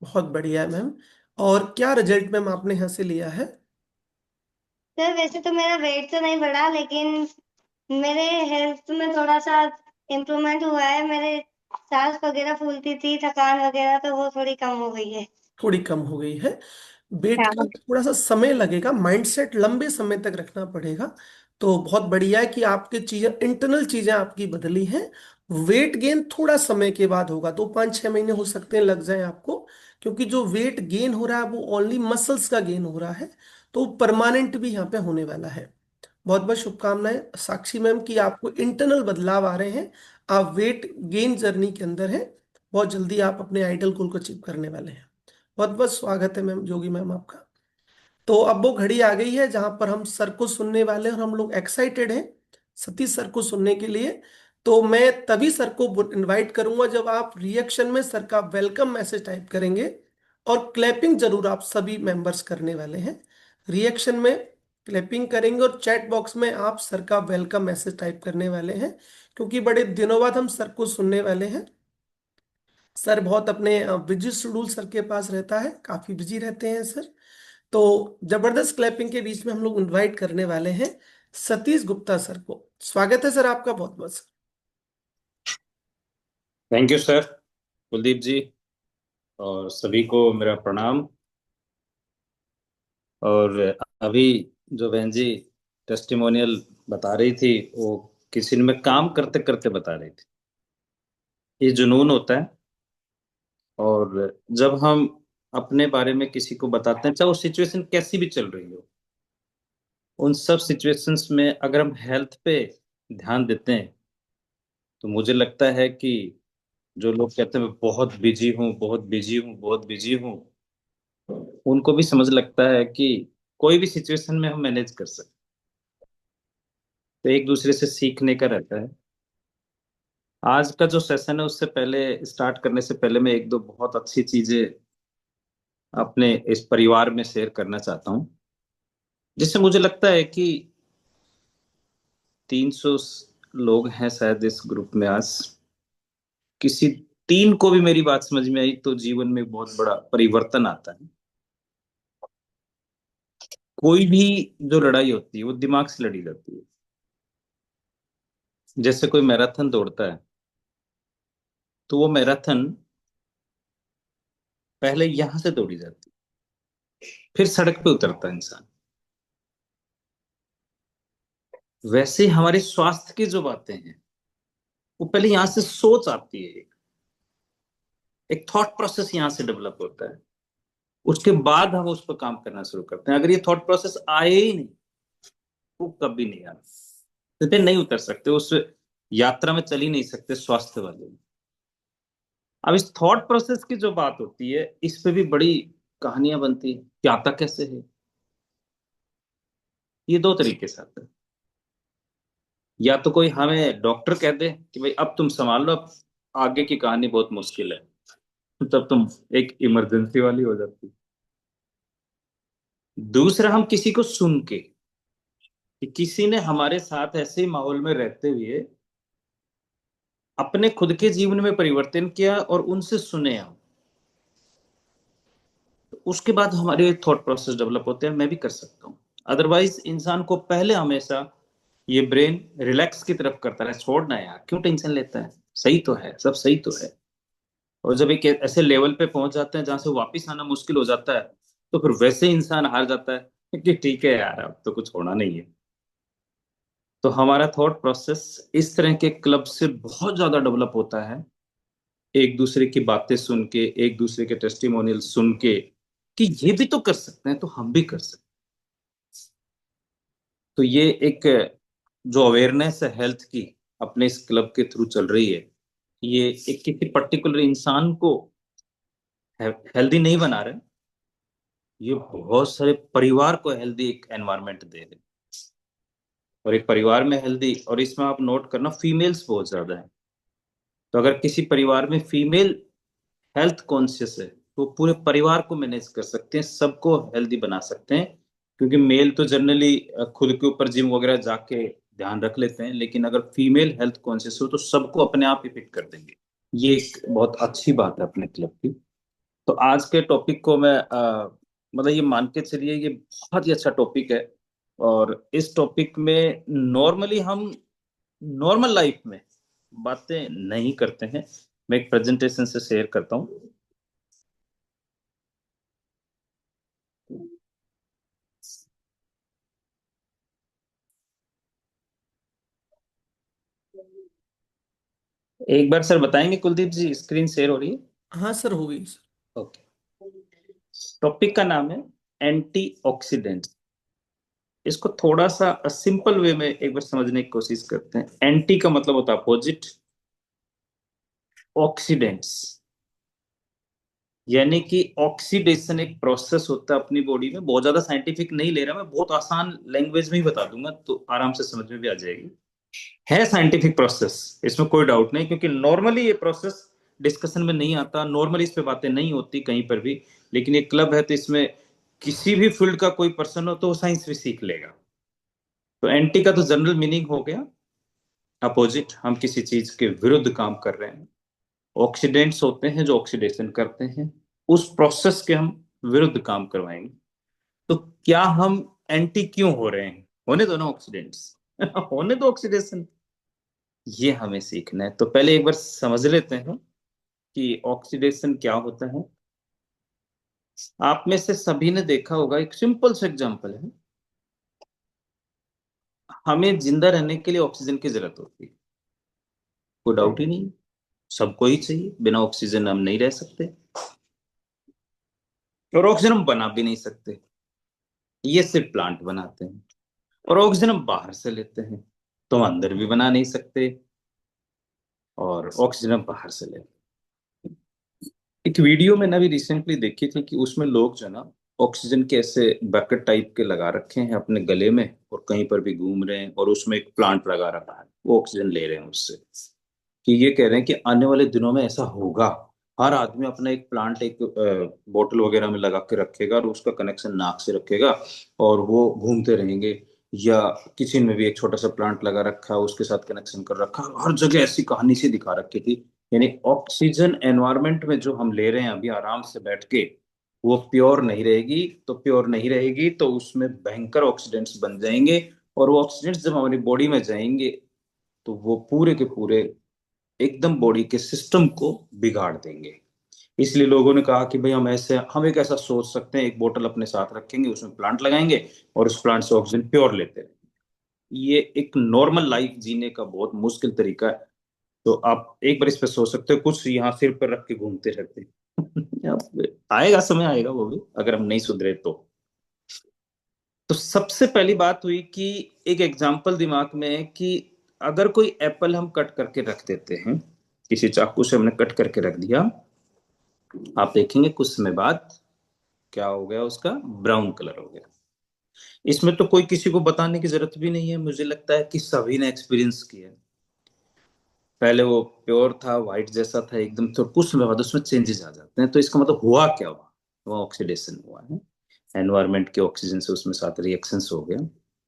बहुत बढ़िया है मैम। और क्या रिजल्ट मैम आपने यहाँ से लिया है? सर वैसे तो मेरा वेट तो नहीं बढ़ा, लेकिन मेरे हेल्थ में थोड़ा सा इम्प्रूवमेंट हुआ है। मेरे सांस वगैरह फूलती थी, थकान वगैरह, तो वो थोड़ी कम हो गई है। थोड़ी कम हो गई है। वेट का हाँ। थोड़ा सा समय लगेगा, माइंडसेट लंबे समय तक रखना पड़ेगा। तो बहुत बढ़िया है कि आपके चीजें, इंटरनल चीजें आपकी बदली हैं। वेट गेन थोड़ा समय के बाद होगा, तो 5-6 महीने हो सकते हैं लग जाए आपको, क्योंकि जो वेट गेन हो रहा है वो ओनली मसल्स का गेन हो रहा है, तो परमानेंट भी यहाँ पे होने वाला है। बहुत बहुत शुभकामनाएं साक्षी मैम की, आपको इंटरनल बदलाव आ रहे हैं, आप वेट गेन जर्नी के अंदर हैं। बहुत जल्दी आप अपने आइडल गोल को अचीव करने वाले हैं। बहुत बहुत स्वागत है मैम, योगी मैम आपका। तो अब वो घड़ी आ गई है जहां पर हम सर को सुनने वाले हैं, और हम लोग एक्साइटेड हैं सतीश सर को सुनने के लिए। तो मैं तभी सर को इनवाइट करूंगा जब आप रिएक्शन में सर का वेलकम मैसेज टाइप करेंगे, और क्लैपिंग जरूर आप सभी मेंबर्स करने वाले हैं। रिएक्शन में क्लैपिंग करेंगे और चैट बॉक्स में आप सर का वेलकम मैसेज टाइप करने वाले हैं, क्योंकि बड़े दिनों बाद हम सर को सुनने वाले हैं। सर बहुत अपने बिजी शेड्यूल सर के पास रहता है, काफी बिजी रहते हैं सर। तो जबरदस्त क्लैपिंग के बीच में हम लोग इनवाइट करने वाले हैं सतीश गुप्ता सर को। स्वागत है सर आपका, बहुत बहुत sir. Thank you sir, Kuldeep ji, और सभी को मेरा प्रणाम। और अभी जो बहन जी टेस्टिमोनियल बता रही थी, वो किसी ने में काम करते करते बता रही थी। ये जुनून होता है, और जब हम अपने बारे में किसी को बताते हैं, चाहे वो सिचुएशन कैसी भी चल रही हो, उन सब सिचुएशंस में अगर हम हेल्थ पे ध्यान देते हैं, तो मुझे लगता है कि जो लोग कहते हैं मैं बहुत बिजी हूँ, बहुत बिजी हूँ, बहुत बिजी हूँ, उनको भी समझ लगता है कि कोई भी सिचुएशन में हम मैनेज कर सकते। तो एक दूसरे से सीखने का रहता है। आज का जो सेशन है, उससे पहले, स्टार्ट करने से पहले, मैं एक दो बहुत अच्छी चीजें अपने इस परिवार में शेयर करना चाहता हूँ, जिससे मुझे लगता है कि 300 लोग हैं शायद इस ग्रुप में आज, किसी 3 को भी मेरी बात समझ में आई तो जीवन में बहुत बड़ा परिवर्तन आता है। कोई भी जो लड़ाई होती है वो दिमाग से लड़ी जाती है। जैसे कोई मैराथन दौड़ता है, तो वो मैराथन पहले यहां से दौड़ी जाती है, फिर सड़क पे उतरता है इंसान। वैसे हमारे स्वास्थ्य की जो बातें हैं, वो पहले यहां से सोच आती है, एक थॉट प्रोसेस यहां से डेवलप होता है, उसके बाद हम उस पर काम करना शुरू करते हैं। अगर ये थॉट प्रोसेस आए ही नहीं, वो कभी नहीं आना, तो फिर नहीं उतर सकते उस यात्रा में, चल ही नहीं सकते स्वास्थ्य वाले में। अब इस थॉट प्रोसेस की जो बात होती है, इस पे भी बड़ी कहानियां बनती है कि आता कैसे है। ये दो तरीके से आता है। या तो कोई हमें डॉक्टर कह दे कि भाई अब तुम संभाल लो, अब आगे की कहानी बहुत मुश्किल है। तब तुम एक इमरजेंसी वाली हो जाती। दूसरा, हम किसी को सुन के, कि किसी ने हमारे साथ ऐसे माहौल में रहते हुए अपने खुद के जीवन में परिवर्तन किया और उनसे सुने हम, तो उसके बाद हमारे थॉट प्रोसेस डेवलप होते हैं, मैं भी कर सकता हूँ। अदरवाइज इंसान को पहले हमेशा ये ब्रेन रिलैक्स की तरफ करता है, छोड़ना यार, क्यों टेंशन लेता है, सही तो है, सब सही तो है। और जब एक ऐसे लेवल पे पहुंच जाते हैं जहां से वापस आना मुश्किल हो जाता है, तो फिर वैसे ही इंसान हार जाता है कि ठीक है यार, अब तो कुछ होना नहीं है। तो हमारा थॉट प्रोसेस इस तरह के क्लब से बहुत ज्यादा डेवलप होता है, एक दूसरे की बातें सुन के, एक दूसरे के टेस्टिमोनियल सुन के, कि ये भी तो कर सकते हैं तो हम भी कर सकते हैं। तो ये एक जो अवेयरनेस है हेल्थ की, अपने इस क्लब के थ्रू चल रही है, ये एक किसी पर्टिकुलर इंसान को हेल्दी नहीं बना रहे, ये बहुत सारे परिवार को हेल्दी एक एनवायरनमेंट दे रहे। और एक परिवार में हेल्दी, और इसमें आप नोट करना फीमेल्स बहुत ज्यादा है। तो अगर किसी परिवार में फीमेल हेल्थ कॉन्शियस है, तो पूरे परिवार को मैनेज कर सकते हैं, सबको हेल्दी बना सकते हैं। क्योंकि मेल तो जनरली खुद के ऊपर जिम वगैरह जाके ध्यान रख लेते हैं, लेकिन अगर फीमेल हेल्थ कॉन्शियस हो तो सबको अपने आप ही पिक कर देंगे। ये एक बहुत अच्छी बात है अपने क्लब की। तो आज के टॉपिक को मैं मतलब ये मान के चलिए, ये बहुत ही अच्छा टॉपिक है। और इस टॉपिक में नॉर्मली हम नॉर्मल लाइफ में बातें नहीं करते हैं। मैं एक प्रेजेंटेशन से शेयर करता हूँ। एक बार सर बताएंगे कुलदीप जी, स्क्रीन शेयर हो रही है? हाँ सर, हो गई सर। ओके। टॉपिक का नाम है एंटीऑक्सीडेंट। इसको थोड़ा सा सिंपल वे में एक बार समझने की कोशिश करते हैं। एंटी का मतलब होता है अपोजिट, ऑक्सीडेंट्स यानी कि ऑक्सीडेशन एक प्रोसेस होता है अपनी बॉडी में। बहुत ज्यादा साइंटिफिक नहीं ले रहा मैं, बहुत आसान लैंग्वेज में ही बता दूंगा तो आराम से समझ में भी आ जाएगी। है साइंटिफिक प्रोसेस, इसमें कोई डाउट नहीं, क्योंकि नॉर्मली ये प्रोसेस डिस्कशन में नहीं आता, नॉर्मली इस पे बातें नहीं होती कहीं पर भी। लेकिन ये क्लब है तो इसमें किसी भी फील्ड का कोई पर्सन हो तो वो साइंस भी सीख लेगा। तो एंटी का तो जनरल मीनिंग हो गया अपोजिट, हम किसी चीज के विरुद्ध काम कर रहे हैं। ऑक्सीडेंट्स होते हैं जो ऑक्सीडेशन करते हैं, उस प्रोसेस के हम विरुद्ध काम करवाएंगे। तो क्या हम एंटी क्यों हो रहे हैं? होने दो ना ऑक्सीडेंट्स होने दो ऑक्सीडेशन, ये हमें सीखना है। तो पहले एक बार समझ लेते हैं कि ऑक्सीडेशन क्या होता है। आप में से सभी ने देखा होगा, एक सिंपल सा एग्जांपल है, हमें जिंदा रहने के लिए ऑक्सीजन की जरूरत होती है, कोई डाउट ही नहीं, सबको ही चाहिए। बिना ऑक्सीजन हम नहीं रह सकते, और ऑक्सीजन हम बना भी नहीं सकते, ये सिर्फ प्लांट बनाते हैं। और ऑक्सीजन हम बाहर से लेते हैं, तो हम अंदर भी बना नहीं सकते, और ऑक्सीजन हम बाहर से लेते हैं। एक वीडियो मैंने अभी रिसेंटली देखी थी कि उसमें लोग जो ना ऑक्सीजन के ऐसे बकेट टाइप के लगा रखे हैं अपने गले में, और कहीं पर भी घूम रहे हैं, और उसमें एक प्लांट लगा रखा है, वो ऑक्सीजन ले रहे हैं उससे। कि ये कह रहे हैं कि आने वाले दिनों में ऐसा होगा, हर आदमी अपना एक प्लांट एक बोतल वगैरह में लगा के रखेगा, और उसका कनेक्शन नाक से रखेगा, और वो घूमते रहेंगे। या किसी ने भी एक छोटा सा प्लांट लगा रखा है, उसके साथ कनेक्शन कर रखा है, हर जगह ऐसी कहानी सी दिखा रखी थी। यानी ऑक्सीजन एनवायरनमेंट में जो हम ले रहे हैं अभी आराम से बैठ के, वो प्योर नहीं रहेगी। तो प्योर नहीं रहेगी तो उसमें भयंकर ऑक्सीडेंट्स बन जाएंगे, और वो ऑक्सीडेंट्स जब हमारी बॉडी में जाएंगे तो वो पूरे के पूरे एकदम बॉडी के सिस्टम को बिगाड़ देंगे। इसलिए लोगों ने कहा कि भाई हम एक ऐसा सोच सकते हैं, एक बोतल अपने साथ रखेंगे, उसमें प्लांट लगाएंगे, और उस प्लांट से ऑक्सीजन प्योर लेते हैं। ये एक नॉर्मल लाइफ जीने का बहुत मुश्किल तरीका है। तो आप एक बार इस पे सोच सकते हो, कुछ यहाँ सिर पर रख के घूमते रहते हैं अब आएगा, समय आएगा वो भी, अगर हम नहीं सुधरे तो सबसे पहली बात हुई कि एक एग्जाम्पल दिमाग में है कि अगर कोई एप्पल हम कट करके रख देते हैं, किसी चाकू से हमने कट करके रख दिया, आप देखेंगे कुछ समय बाद क्या हो गया, उसका ब्राउन कलर हो गया। इसमें तो कोई किसी को बताने की जरूरत भी नहीं है, मुझे लगता है कि सभी ने एक्सपीरियंस किया है। पहले वो प्योर था, व्हाइट जैसा था एकदम, तो कुछ समय बाद उसमें चेंजेस आ जाते हैं। तो इसका मतलब हुआ क्या, हुआ वो ऑक्सीडेशन हुआ है, एनवायरनमेंट के ऑक्सीजन से उसमें साथ रिएक्शंस हो गए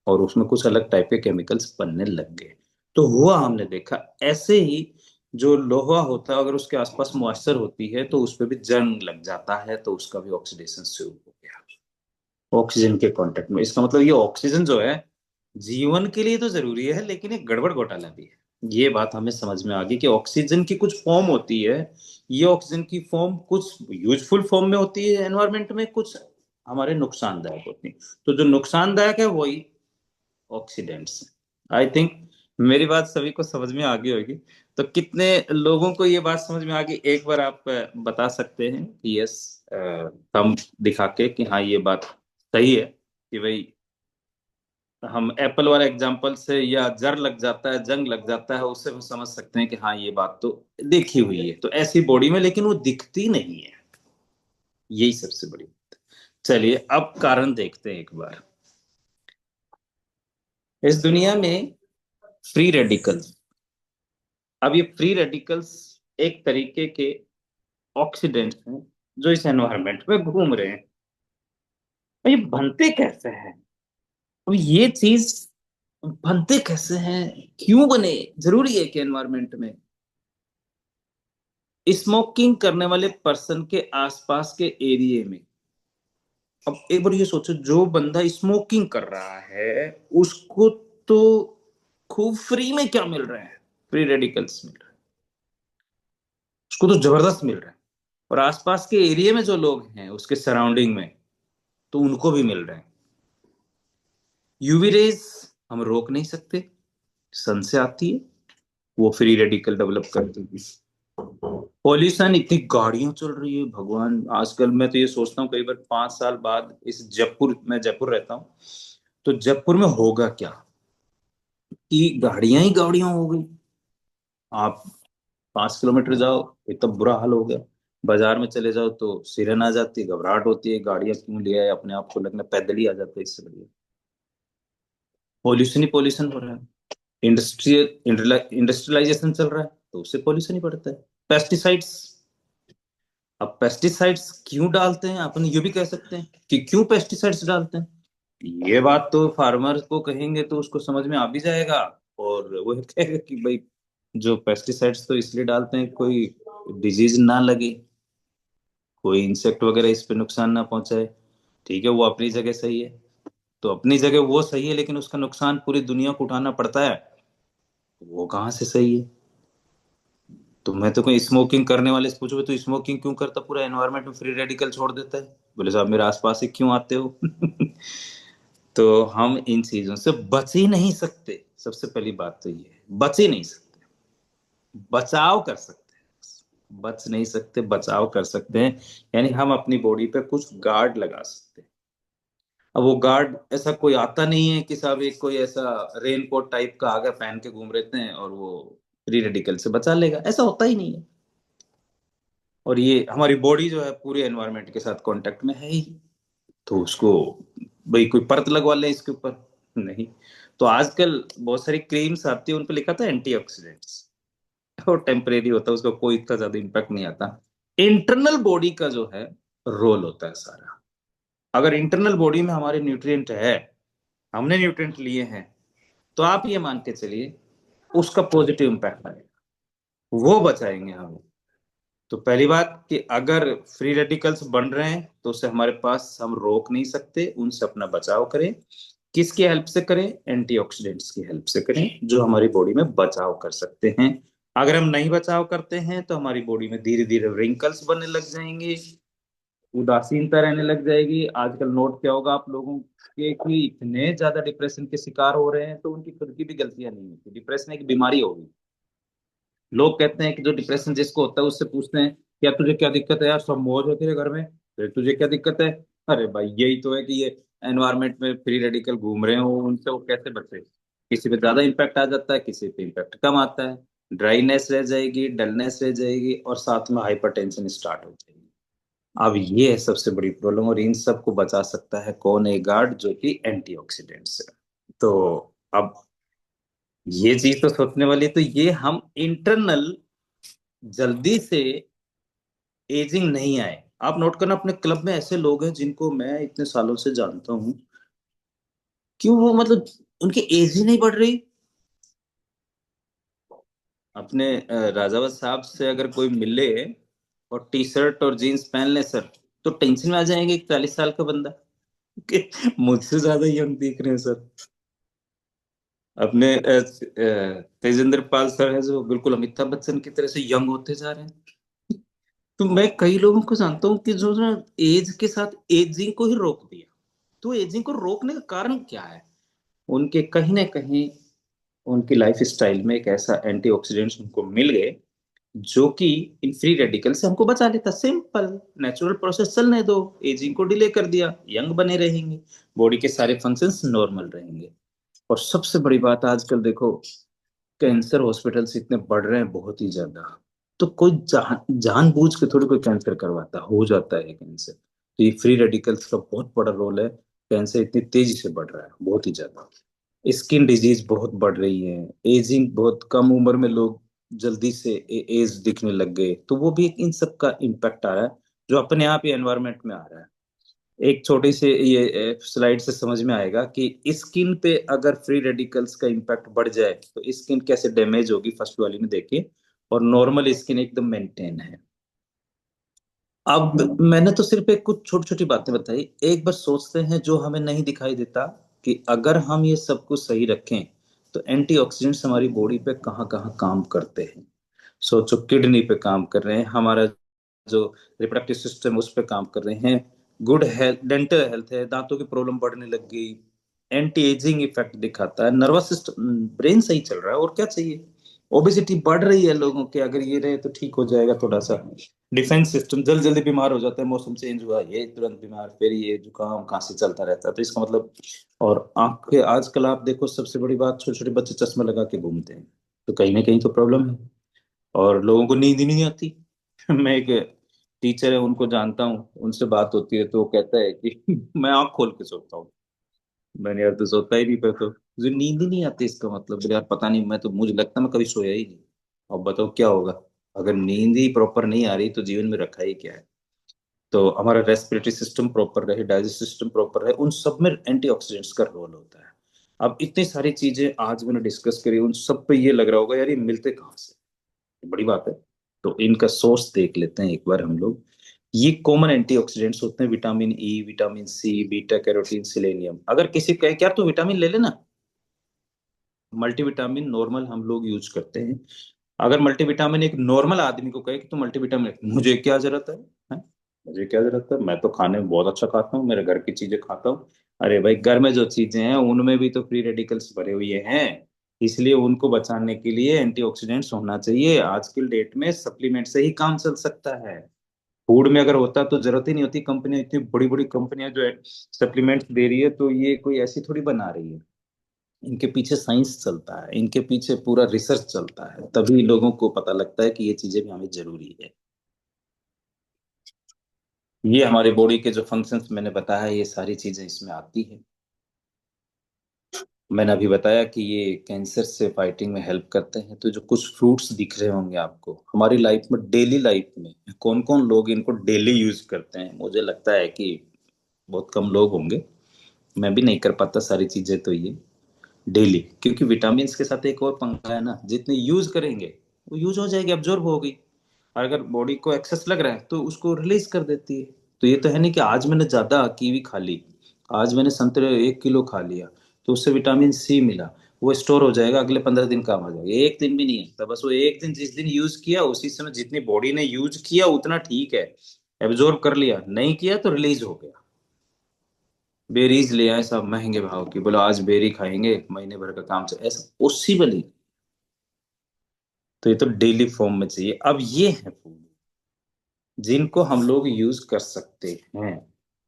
और उसमें कुछ अलग टाइप के केमिकल्स बनने लग गए। तो हुआ, हमने देखा ऐसे ही। जो लोहा होता है, अगर उसके आसपास मॉइस्चर होती है तो उस पर भी जंग लग जाता है, तो उसका भी ऑक्सीडेशन शुरू हो गया ऑक्सीजन के कांटेक्ट में। इसका मतलब ये ऑक्सीजन जो है जीवन के लिए तो जरूरी है, लेकिन एक गड़बड़ घोटाला भी है। ये बात हमें समझ में आ गई कि ऑक्सीजन की कुछ फॉर्म होती है। ये ऑक्सीजन की फॉर्म कुछ यूजफुल फॉर्म में होती है एनवायरमेंट में, कुछ हमारे नुकसानदायक होती है। तो जो नुकसानदायक है वही ऑक्सीडेंट्स। आई थिंक मेरी बात सभी को समझ में आ गई होगी। तो कितने लोगों को ये बात समझ में आ गई, एक बार आप बता सकते हैं कि यस, हम दिखा के कि हाँ ये बात सही है, कि भाई हम एप्पल वाला एग्जांपल से, या जर लग जाता है, जंग लग जाता है, उससे हम समझ सकते हैं कि हाँ ये बात तो देखी हुई है। तो ऐसी बॉडी में, लेकिन वो दिखती नहीं है, यही सबसे बड़ी बात है। चलिए अब कारण देखते हैं एक बार। इस दुनिया में फ्री रेडिकल्स, अब ये फ्री रेडिकल्स एक तरीके के ऑक्सीडेंट्स हैं जो इस एनवायरनमेंट में घूम रहे हैं। अब ये बनते कैसे हैं, अब ये चीज बनते कैसे हैं, क्यों बने, जरूरी है कि एनवायरनमेंट में स्मोकिंग करने वाले पर्सन के आसपास के एरिया में। अब एक बार ये सोचो, जो बंदा स्मोकिंग कर रहा है उसको तो खूब फ्री में क्या मिल रहा है, फ्री रेडिकल्स मिल रहा है, उसको तो जबरदस्त मिल रहा है। और आसपास के एरिया में जो लोग हैं उसके सराउंडिंग में, तो उनको भी मिल रहे हैं। यूवी रेज हम रोक नहीं सकते, सन से आती है, वो फ्री रेडिकल डेवलप कर देगी। पॉल्यूशन, इतनी गाड़ियां चल रही है भगवान, आजकल मैं तो ये सोचता हूँ कई बार 5 साल बाद इस जयपुर, मैं जयपुर रहता हूँ, तो जयपुर में होगा क्या कि गाड़ियां ही गाड़ियां हो गई। आप 5 किलोमीटर जाओ, इतना बुरा हाल हो गया। बाजार में चले जाओ तो सिरन आ जाती है, घबराहट होती है, गाड़ियां क्यों ले आए, अपने आप को लगना पैदल ही आ जाता है, इससे बढ़िया। पॉल्यूशन ही पॉल्यूशन हो रहा है। इंडस्ट्रियलाइजेशन चल रहा है तो उससे पॉल्यूशन ही बढ़ता है। पेस्टिसाइड्स, अब पेस्टिसाइड्स क्यों डालते हैं, अपन ये भी कह सकते हैं कि क्यों पेस्टिसाइड्स डालते हैं। ये बात तो फार्मर को कहेंगे तो उसको समझ में आ भी जाएगा, और वो कहेगा कि भाई जो पेस्टिसाइड्स तो इसलिए डालते हैं कोई डिजीज ना लगे, कोई इंसेक्ट वगैरह इस पे नुकसान ना पहुंचाए। ठीक है, वो अपनी जगह सही है, तो अपनी जगह वो सही है, लेकिन उसका नुकसान पूरी दुनिया को उठाना पड़ता है, वो कहाँ से सही है। तो मैं तो कोई स्मोकिंग करने वाले से पूछो तो स्मोकिंग क्यों करता, पूरा एनवायरनमेंट में फ्री रेडिकल छोड़ देता है, बोले साहब मेरे आसपास ही क्यों आते हो। तो हम इन चीजों से बच ही नहीं सकते, सबसे पहली बात तो ये है, बच ही नहीं सकते। बचाव कर सकते हैं, बच नहीं सकते, बचाव कर सकते हैं। यानी हम अपनी बॉडी पे कुछ गार्ड लगा सकते हैं। अब वो गार्ड ऐसा कोई आता नहीं है कि साहब एक कोई ऐसा रेनकोट टाइप का आगे पहन के घूम रहते हैं और वो फ्री रेडिकल से बचा लेगा, ऐसा होता ही नहीं है। और ये हमारी बॉडी जो है पूरे एनवायरनमेंट के साथ कांटेक्ट में है ही, तो उसको भाई कोई परत लगवा ले इसके ऊपर, नहीं। तो आजकल बहुत सारी क्रीम्स आती है, उन पे लिखा था एंटीऑक्सीडेंट्स, और टेम्परेरी होता है, उसका कोई इतना ज्यादा इम्पैक्ट नहीं आता। इंटरनल बॉडी का जो है रोल होता है सारा। अगर इंटरनल बॉडी में हमारे न्यूट्रिएंट है, हमने न्यूट्रिएंट लिए हैं, तो आप ये मान के चलिए उसका पॉजिटिव इम्पैक्ट आएगा, वो बचाएंगे हमें। तो पहली बात कि अगर फ्री रेडिकल्स बन रहे हैं तो उसे हमारे पास हम रोक नहीं सकते, उनसे अपना बचाव करें। किसकी हेल्प से करें, एंटीऑक्सीडेंट्स की हेल्प से करें, जो हमारी बॉडी में बचाव कर सकते हैं। अगर हम नहीं बचाव करते हैं तो हमारी बॉडी में धीरे धीरे रिंकल्स बनने लग जाएंगे, उदासीनता रहने लग जाएगी। आजकल नोट क्या होगा आप लोगों के कि इतने ज्यादा डिप्रेशन के शिकार हो रहे हैं, तो उनकी खुद की भी गलतियां नहीं होती, डिप्रेशन एक बीमारी होगी। लोग कहते हैं कि जो डिप्रेशन जिसको होता है उससे पूछते हैं क्या तुझे क्या दिक्कत है, यार सब मौज है तेरे घर में, फिर तुझे क्या दिक्कत है। अरे भाई यही तो है कि ये एनवायरनमेंट में फ्री रेडिकल घूम रहे हो, उनसे वो कैसे बचे। किसी पे ज्यादा इम्पैक्ट आ जाता है, किसी पे इम्पैक्ट कम आता है, ड्राइनेस रह जाएगी, डलनेस रह जाएगी, और साथ में हाइपरटेंशन स्टार्ट हो जाएगी। अब ये है सबसे बड़ी प्रॉब्लम, और इन सब को बचा सकता है कौन, एक गार्ड जो कि एंटीऑक्सीडेंट्स है। तो अब ये चीज तो सोचने वाली, तो ये हम इंटरनल जल्दी से एजिंग नहीं आए। आप नोट करना, अपने क्लब में ऐसे लोग हैं जिनको मैं इतने सालों से जानता हूँ, क्यों वो मतलब उनकी एज ही नहीं बढ़ रही। अपने राजावत साहब से अगर कोई मिले और टी शर्ट और जीन्स पहन ले सर, तो टेंशन में आ जाएंगे, 41 साल का बंदा कि मुझसे ज्यादा यंग दिख रहे हैं सर। अपने तेजेंद्र पाल सर है जो बिल्कुल अमिताभ बच्चन की तरह से यंग होते जा रहे हैं। तो मैं कई लोगों को जानता हूँ कि जो ना एज के साथ एजिंग को ही रोक दिया। तो एजिंग को रोकने का कारण क्या है? उनके कहीं ना कहीं उनकी लाइफ स्टाइल में एक ऐसा एंटीऑक्सीडेंट्स उनको मिल गए जो कि इन फ्री रेडिकल से हमको बचा लेता। सिंपल नेचुरल प्रोसेस चलने दो, एजिंग को डिले कर दिया, यंग बने रहेंगे, बॉडी के सारे फंक्शंस नॉर्मल रहेंगे। और सबसे बड़ी बात आजकल देखो, कैंसर हॉस्पिटल्स इतने बढ़ रहे हैं बहुत ही ज्यादा। तो कोई जानबूझ के थोड़ी कोई कैंसर करवाता, हो जाता है कैंसर। तो ये फ्री रेडिकल्स का बहुत बड़ा रोल है। कैंसर इतनी तेजी से बढ़ रहा है, बहुत ही ज्यादा। स्किन डिजीज बहुत बढ़ रही है, एजिंग बहुत कम उम्र में लोग जल्दी से एज दिखने लग गए, तो वो भी इन सब का इम्पैक्ट आ रहा है, जो अपने आप ही एनवायरमेंट में आ रहा है। एक छोटी सी ये स्लाइड से समझ में आएगा कि स्किन पे अगर फ्री रेडिकल्स का इम्पैक्ट बढ़ जाए तो स्किन कैसे डैमेज होगी, फर्स्ट वाली में देखिए। और नॉर्मल स्किन एकदम मेंटेन है। अब मैंने तो सिर्फ एक कुछ छोटी छोटी बातें बताई, एक बार सोचते हैं जो हमें नहीं दिखाई देता, कि अगर हम ये सब कुछ सही रखें तो एंटीऑक्सीडेंट्स हमारी बॉडी पे कहाँ कहाँ काम करते हैं। सोचो, किडनी पे काम कर रहे हैं, हमारा जो रिप्रोडक्टिव सिस्टम उस पे काम कर रहे हैं, गुड हेल्थ, डेंटल हेल्थ है, दांतों की प्रॉब्लम बढ़ने लग गई, एंटी एजिंग इफेक्ट दिखाता है, नर्वस सिस्टम ब्रेन सही चल रहा है, और क्या चाहिए। ओबेसिटी बढ़ रही है लोगों के, अगर ये रहे तो ठीक हो जाएगा थोड़ा सा। डिफेंस सिस्टम जल्दी जल्दी बीमार हो जाता है, मौसम चेंज हुआ ये तुरंत बीमार, फिर ये जुकाम खांसी चलता रहता है, तो इसका मतलब। और आंख के आजकल आप देखो, सबसे बड़ी बात, छोटे छोटे बच्चे चश्मा लगा के घूमते हैं, तो कहीं ना कहीं तो प्रॉब्लम है। और लोगों को नींद ही नहीं आती। मैं एक टीचर है, उनको जानता हूँ, उनसे बात होती है तो वो कहता है कि मैं आंख खोल के सोता हूँ। मैंने, यार तो सोता ही नहीं, पर तो मुझे नींद ही नहीं आती, इसका मतलब यार पता नहीं, मैं तो मुझे लगता है मैं कभी सोया ही नहीं। अब बताओ क्या होगा। अगर नींद ही प्रॉपर नहीं आ रही तो जीवन में रखा ही क्या है। तो हमारा रेस्पिरेटरी सिस्टम प्रॉपर रहे, डाइजेस्ट सिस्टम प्रॉपर रहे, उन सब में एंटीऑक्सीडेंट्स का रोल होता है। अब इतनी सारी चीजें आज मैंने डिस्कस करी, उन सब पे ये लग रहा होगा यार ये मिलते कहाँ से, बड़ी बात है। तो इनका सोर्स देख लेते हैं एक बार हम लोग। ये कॉमन एंटीऑक्सीडेंट्स होते हैं, vitamin E, vitamin C, beta carotene, selenium. अगर किसी कहे क्या तू विटामिन ले लेना, मल्टीविटामिन नॉर्मल हम लोग यूज करते हैं। अगर मल्टीविटामिन एक नॉर्मल आदमी को कहे कि तू मल्टीविटामिन, मुझे क्या जरूरत है? मुझे क्या जरूरत है, मैं तो खाने में बहुत अच्छा खाता हूँ, मेरे घर की चीजें खाता हूँ। अरे भाई, घर में जो चीजें हैं उनमें भी तो फ्री रेडिकल्स भरे हुए हैं, इसलिए उनको बचाने के लिए एंटीऑक्सीडेंट्स होना चाहिए। आज की डेट में सप्लीमेंट से ही काम चल सकता है। फूड में अगर होता तो जरूरत ही नहीं होती। कंपनियां, इतनी बड़ी बड़ी कंपनियां जो है सप्लीमेंट्स दे रही है, तो ये कोई ऐसी थोड़ी बना रही है। इनके पीछे साइंस चलता है, इनके पीछे पूरा रिसर्च चलता है, तभी लोगों को पता लगता है कि ये चीजें भी हमें जरूरी है। ये हमारे बॉडी के जो फंक्शंस मैंने बताया, ये सारी चीजें इसमें आती हैं। मैंने अभी बताया कि ये कैंसर से फाइटिंग में हेल्प करते हैं। तो जो कुछ फ्रूट्स दिख रहे होंगे आपको हमारी लाइफ में, डेली लाइफ में कौन कौन लोग इनको डेली यूज करते हैं, मुझे लगता है कि बहुत कम लोग होंगे। मैं भी नहीं कर पाता सारी चीजें तो ये डेली, क्योंकि विटामिन के साथ एक और पंगा है ना, जितने यूज करेंगे वो यूज हो जाएगी, अब्जॉर्ब होगी। और अगर बॉडी को एक्सेस लग रहा है तो उसको रिलीज कर देती है। तो ये तो है नहीं कि आज मैंने ज्यादा कीवी खा ली, आज मैंने संतरे 1 किलो खा लिया तो उससे विटामिन सी मिला, वो स्टोर हो जाएगा, अगले 15 दिन काम आ जाएगा। एक दिन भी नहीं है, तो बस वो एक दिन जिस दिन यूज किया उसी समय जितनी बॉडी ने यूज किया उतना ठीक है, एब्जॉर्ब कर लिया, नहीं किया तो रिलीज हो गया। बेरीज ले आए सब महंगे भाव की, बोलो आज बेरी खाएंगे, महीने भर का काम चल, ऐसा पॉसिबल ही। तो ये तो डेली फॉर्म में चाहिए। अब ये है फूड जिनको हम लोग यूज कर सकते हैं।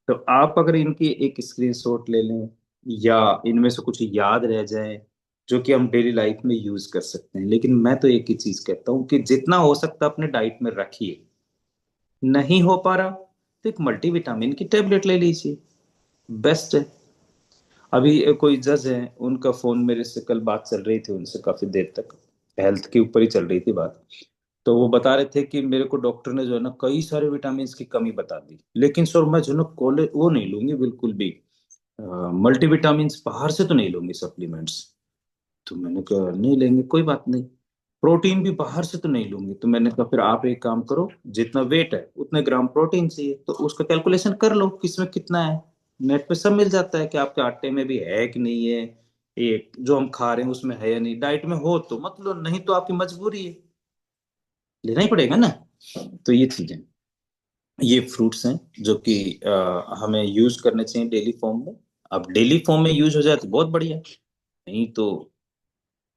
तो आप अगर इनकी एक स्क्रीनशॉट ले लें, या इनमें से कुछ याद रह जाए जो कि हम डेली लाइफ में यूज कर सकते हैं। लेकिन मैं तो एक ही चीज कहता हूँ कि जितना हो सकता है अपने डाइट में रखिए। नहीं हो पा रहा तो एक मल्टीविटामिन की टेबलेट ले लीजिए, बेस्ट है। अभी कोई जज हैं, उनका फोन मेरे से कल बात चल रही थी उनसे काफी देर तक, हेल्थ के ऊपर ही चल रही थी बात। तो वो बता रहे थे कि मेरे को डॉक्टर ने जो है ना कई सारे विटामिन की कमी बता दी, लेकिन सर मैं जो है ना कोले वो नहीं लूंगी बिल्कुल भी, मल्टीविटामिन बाहर से तो नहीं लूंगी सप्लीमेंट्स। तो मैंने कहा नहीं लेंगे कोई बात नहीं। प्रोटीन भी बाहर से तो नहीं लूंगी। तो मैंने कहा फिर आप एक काम करो, जितना वेट है उतने ग्राम प्रोटीन चाहिए, तो उसका कैलकुलेशन कर लो किसमें कितना है। नेट पे सब मिल जाता है कि आपके आटे में भी है कि नहीं है, ये जो हम खा रहे हैं उसमें है या नहीं। डाइट में हो तो मतलब, नहीं तो आपकी मजबूरी है, लेना ही पड़ेगा ना। तो ये चीजें, ये फ्रूट्स हैं जो कि हमें यूज करने चाहिए डेली फॉर्म में। अब डेली फॉर्म में यूज हो जाए तो बहुत बढ़िया, नहीं तो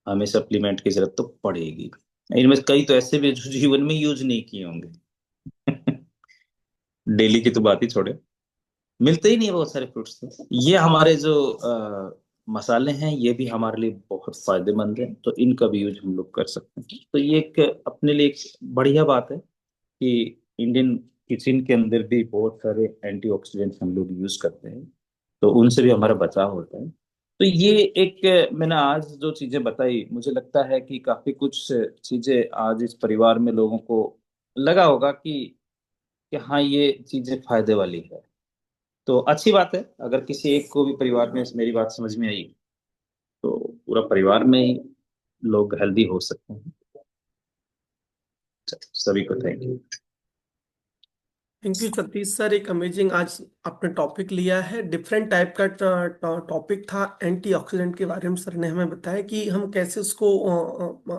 हमें सप्लीमेंट की जरूरत तो पड़ेगी। इनमें कई तो ऐसे भी हैं जो जीवन में यूज नहीं किए होंगे। डेली की तो बात ही छोड़े, मिलते ही नहीं है बहुत सारे फ्रूट्स। तो ये हमारे जो मसाले हैं ये भी हमारे लिए बहुत फायदेमंद है, तो इनका भी यूज हम लोग कर सकते हैं। तो ये एक अपने लिए एक बढ़िया बात है कि इंडियन किचन के अंदर भी बहुत सारे एंटीऑक्सीडेंट्स हम लोग यूज करते हैं, तो उनसे भी हमारा बचाव होता है। तो ये एक मैंने आज जो चीजें बताई, मुझे लगता है कि काफी कुछ चीजें आज इस परिवार में लोगों को लगा होगा कि हाँ ये चीजें फायदे वाली है। तो अच्छी बात है, अगर किसी एक को भी परिवार में मेरी बात समझ में आई तो पूरा परिवार में ही लोग हेल्दी हो सकते हैं। सभी को thank you. Thank you Satish sir, एक अमेजिंग आज आपने टॉपिक लिया है। डिफरेंट टाइप का टॉपिक था, एंटीऑक्सीडेंट के बारे में सर ने हमें बताया कि हम कैसे उसको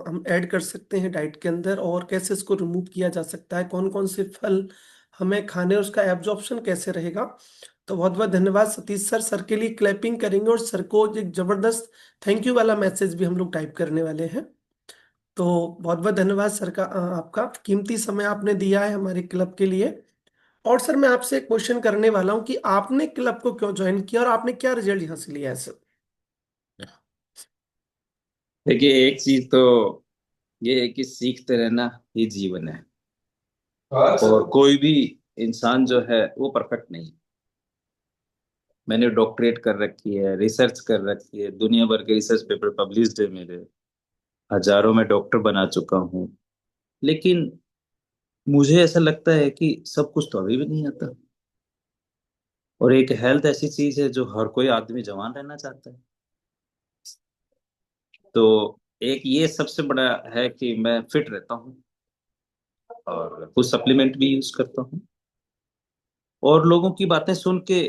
हम ऐड कर सकते हैं डाइट के अंदर, और कैसे इसको रिमूव किया जा सकता है, कौन कौन से फल हमें खाने, और उसका एब्जॉर्प्शन कैसे रहेगा। तो बहुत बहुत धन्यवाद सतीश सर। सर के लिए क्लैपिंग करेंगे, और सर को एक जबरदस्त थैंक यू वाला मैसेज भी हम लोग टाइप करने वाले हैं। तो बहुत बहुत धन्यवाद सर का, आपका कीमती समय आपने दिया है हमारे क्लब के लिए। और सर मैं आपसे एक क्वेश्चन करने वाला हूँ कि आपने क्लब को क्यों ज्वाइन किया और आपने क्या रिजल्ट यहाँ से लिया है सर। देखिए एक चीज तो ये है कि सीखते रहना ही जीवन है, और कोई भी इंसान जो है वो परफेक्ट नहीं है। मैंने डॉक्टरेट कर रखी है, रिसर्च कर रखी है, दुनिया भर के रिसर्च पेपर पब्लिश्ड है मेरे, हजारों में डॉक्टर बना चुका हूँ, लेकिन मुझे ऐसा लगता है कि सब कुछ तो अभी भी नहीं आता। और एक हेल्थ ऐसी चीज है जो हर कोई आदमी जवान रहना चाहता है। तो एक ये सबसे बड़ा है कि मैं फिट रहता हूँ, और कुछ सप्लीमेंट भी यूज करता हूँ। और लोगों की बातें सुन के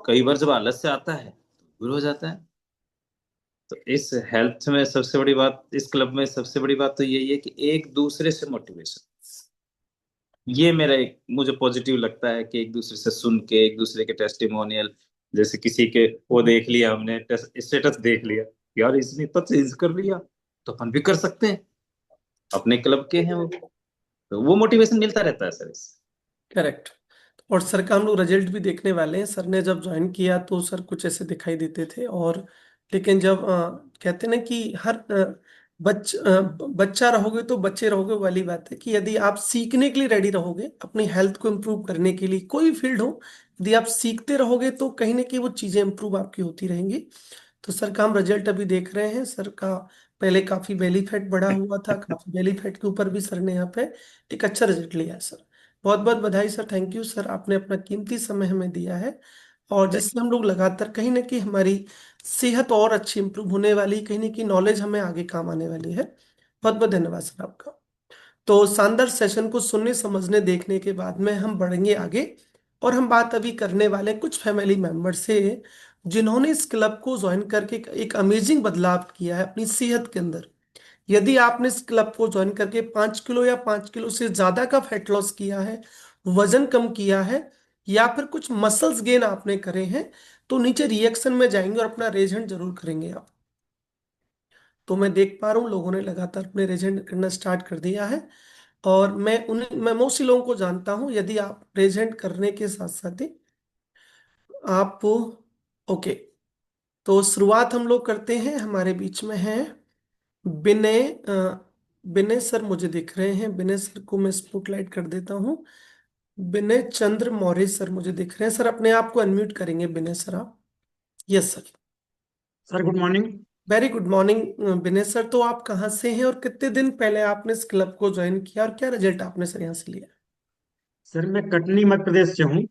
कई बार जब आलस से आता है तो दूर हो जाता है। तो इस हेल्थ में सबसे बड़ी बात, इस क्लब में सबसे बड़ी बात तो यही है कि एक दूसरे से मोटिवेशन, ये मेरा एक मुझे पॉजिटिव लगता है कि एक दूसरे से सुन के, एक दूसरे के टेस्टिमोनियल, जैसे किसी के वो देख लिया हमने, स्टेटस देख लिया, यार इसने तो चेंज कर लिया, तो अपन भी कर सकते हैं, अपने क्लब के हैं वो, तो वो मोटिवेशन मिलता रहता है सर इससे। करेक्ट। और सर का हम लोग रिजल्ट भी देखने वाले हैं। सर ने जब ज्वाइन किया तो सर कुछ ऐसे दिखाई देते थे, और लेकिन जब कहते हैं ना कि हर बच्चा रहोगे तो बच्चे रहोगे वाली बात है, कि यदि आप सीखने के लिए रेडी रहोगे, अपनी हेल्थ को इम्प्रूव करने के लिए, कोई फील्ड हो, यदि आप सीखते रहोगे तो कहीं ना कहीं वो चीज़ें इम्प्रूव आपकी होती रहेंगी। तो सर का हम रिजल्ट अभी देख रहे हैं। सर का पहले काफी बेली फैट बढ़ा हुआ था, काफी बेली फैट के ऊपर भी सर ने यहाँ पे एक अच्छा रिजल्ट लिया है सर। बहुत बहुत बधाई सर, थैंक यू सर, आपने अपना कीमती समय हमें दिया है, और जिससे हम लोग लगातार कहीं ना कहीं हमारी सेहत और अच्छी इंप्रूव होने वाली, कहीं ना कहीं नॉलेज हमें आगे काम आने वाली है। बहुत बहुत धन्यवाद सर आपका। तो शानदार सेशन को सुनने समझने देखने के बाद में हम बढ़ेंगे आगे, और हम बात अभी करने वाले हैं कुछ फैमिली मेंबर से जिन्होंने इस क्लब को ज्वाइन करके एक अमेजिंग बदलाव किया है अपनी सेहत के अंदर। यदि आपने इस क्लब को ज्वाइन करके 5 किलो या 5 किलो से ज्यादा का फैट लॉस किया है, वजन कम किया है, या फिर कुछ मसल्स गेन आपने करे हैं, तो नीचे रिएक्शन में जाएंगे और अपना रेज हैंड जरूर करेंगे आप। तो मैं देख पा रहा हूँ लोगों ने लगातार अपने रेज हैंड करना स्टार्ट कर दिया है, और मैं मोस्टली लोगों को जानता हूँ। यदि आप रेज हैंड करने के साथ साथ ही आप, ओके, तो शुरुआत हम लोग करते हैं। हमारे बीच में है विनय। विनय सर मुझे दिख रहे हैं, विनय सर को मैं स्पॉटलाइट कर देता हूँ। विनय चंद्र मौर्य सर मुझे दिख रहे हैं। सर अपने आप को अनम्यूट करेंगे विनय सर आप। Yes sir. Sir good morning. Very good morning Vinay sir. तो आप कहाँ से हैं और कितने दिन पहले आपने इस क्लब को ज्वाइन किया और क्या रिजल्ट आपने सर यहाँ से लिया? सर मैं कटनी मध्य प्रदेश से हूँ जी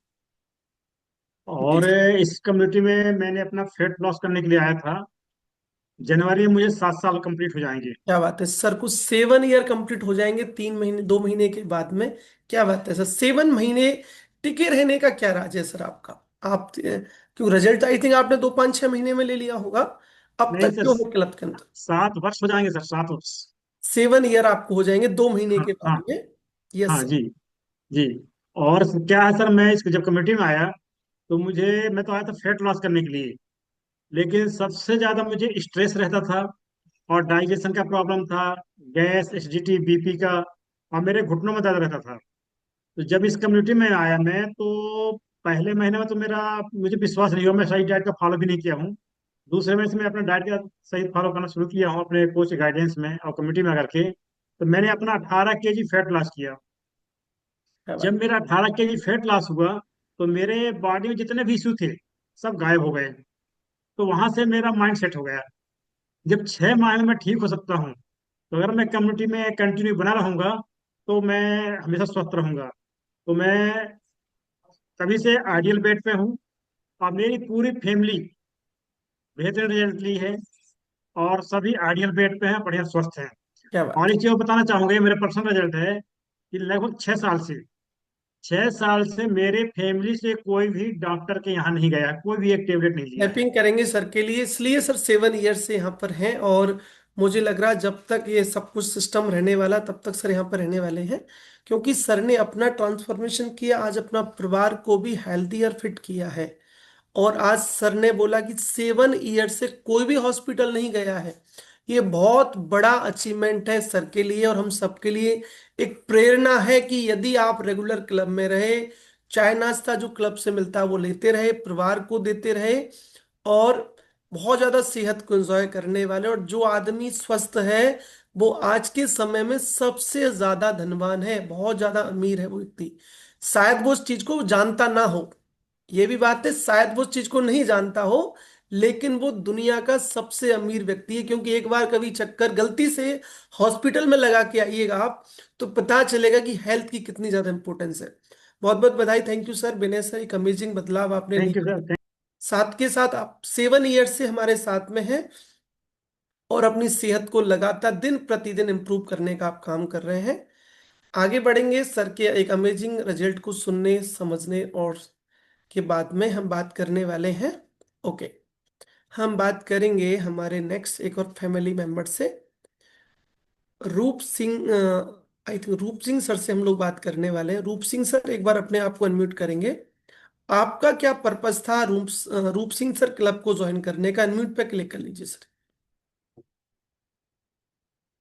और इस कम्युनिटी में मैंने अपना फेट लॉस करने के लिए आया था। जनवरी में मुझे 7 साल कंप्लीट हो जाएंगे। क्या बात है सर, को 7 ईयर कंप्लीट हो जाएंगे 3 महीने 2 महीने के बाद में। क्या बात है सर, 7 महीने टिके रहने का क्या राज है सर आपका? आप क्यों रिजल्ट आई थिंक आपने 2 5 6 महीने में ले लिया होगा, अब नहीं तक सर, क्यों है क्लब के अंदर? 7 वर्ष हो जाएंगे सर, 7 वर्ष। 7 ईयर आपको हो जाएंगे 2 महीने हाँ के हाँ बाद में। यस हाँ सर। जी जी। और क्या है सर, मैं इस जब कम्युनिटी में आया तो मैं तो आया था फेट लॉस करने के लिए, लेकिन सबसे ज्यादा मुझे स्ट्रेस रहता था और डाइजेशन का प्रॉब्लम था, गैस, एसिडिटी, बीपी का, और मेरे घुटनों में दर्द रहता था। तो जब इस कम्युनिटी में आया मैं तो पहले महीने में तो मुझे विश्वास नहीं हुआ, मैं सही डाइट का फॉलो भी नहीं किया हूँ। दूसरे महीने से मैं अपना डाइट का सही फॉलो करना शुरू किया हूँ अपने कोच के गाइडेंस में और कम्युनिटी में आकर के। तो मैंने अपना 18 kg फैट लॉस किया। क्या जब बात। मेरा 18 kg फैट लॉस हुआ तो मेरे बॉडी में जितने भी इशू थे सब गायब हो गए। तो वहां से मेरा माइंड सेट हो गया, जब 6 माह में मैं ठीक हो सकता हूँ तो अगर मैं कम्युनिटी में कंटिन्यू बना रहूंगा तो मैं हमेशा स्वस्थ रहूंगा। तो मैं तभी से आइडियल वेट पे हूँ और मेरी पूरी फैमिली बेहतर रिजल्ट ली है और सभी आइडियल वेट पे हैं, बढ़िया स्वस्थ हैं। क्या बात और है। एक चीज और बताना चाहूंगा, ये मेरा पर्सनल रिजल्ट है कि लगभग 6 साल से मेरे फैमिली से कोई भी डॉक्टर के यहाँ नहीं गया, कोई भी एक टेबलेट नहीं लिया है। क्लैपिंग करेंगे सर के लिए, इसलिए सर 7 ईयर से यहाँ पर हैं और मुझे लग रहा है जब तक ये सब कुछ सिस्टम रहने वाला तब तक सर यहाँ पर रहने वाले हैं, क्योंकि सर ने अपना ट्रांसफॉर्मेशन किया, आज अपना परिवार को भी हेल्दी और फिट किया है। और आज सर ने बोला कि 7 ईयर से कोई भी हॉस्पिटल नहीं गया है। ये बहुत बड़ा अचीवमेंट है सर के लिए और हम सबके लिए एक प्रेरणा है कि यदि आप रेगुलर क्लब में रहे, चाय नाश्ता जो क्लब से मिलता है वो लेते रहे, परिवार को देते रहे और बहुत ज्यादा सेहत को एंजॉय करने वाले, और जो आदमी स्वस्थ है वो आज के समय में सबसे ज्यादा धनवान है, बहुत ज्यादा अमीर है वो व्यक्ति। शायद वो उस चीज को जानता ना हो, ये भी बात है, शायद वो उस चीज को नहीं जानता हो, लेकिन वो दुनिया का सबसे अमीर व्यक्ति है, क्योंकि एक बार कभी चक्कर गलती से हॉस्पिटल में लगा के आइएगा आप तो पता चलेगा कि हेल्थ की कितनी ज्यादा इंपॉर्टेंस है। बहुत बहुत बधाई, thank you sir. Vinay sir, एक अमेजिंग बदलाव आपने थैंक यू लिया। सर। साथ के साथ आप 7 ईयर से हमारे साथ में हैं और अपनी सेहत को लगातार दिन प्रतिदिन इम्प्रूव करने का आप काम कर रहे हैं। आगे बढ़ेंगे सर के एक अमेजिंग रिजल्ट को सुनने समझने और के बाद में हम बात करने वाले हैं। ओके, हम बात करेंगे हमारे नेक्स्ट एक और फैमिली मेंबर से, रूप सिंह। आई थिंक रूप सिंह सर से हम लोग बात करने वाले हैं। रूप सिंह सर, एक बार अपने आप को अनम्यूट करेंगे। आपका क्या पर्पस था रूप सिंह सर क्लब को ज्वाइन करने का? अनम्यूट पे क्लिक कर लीजिए सर,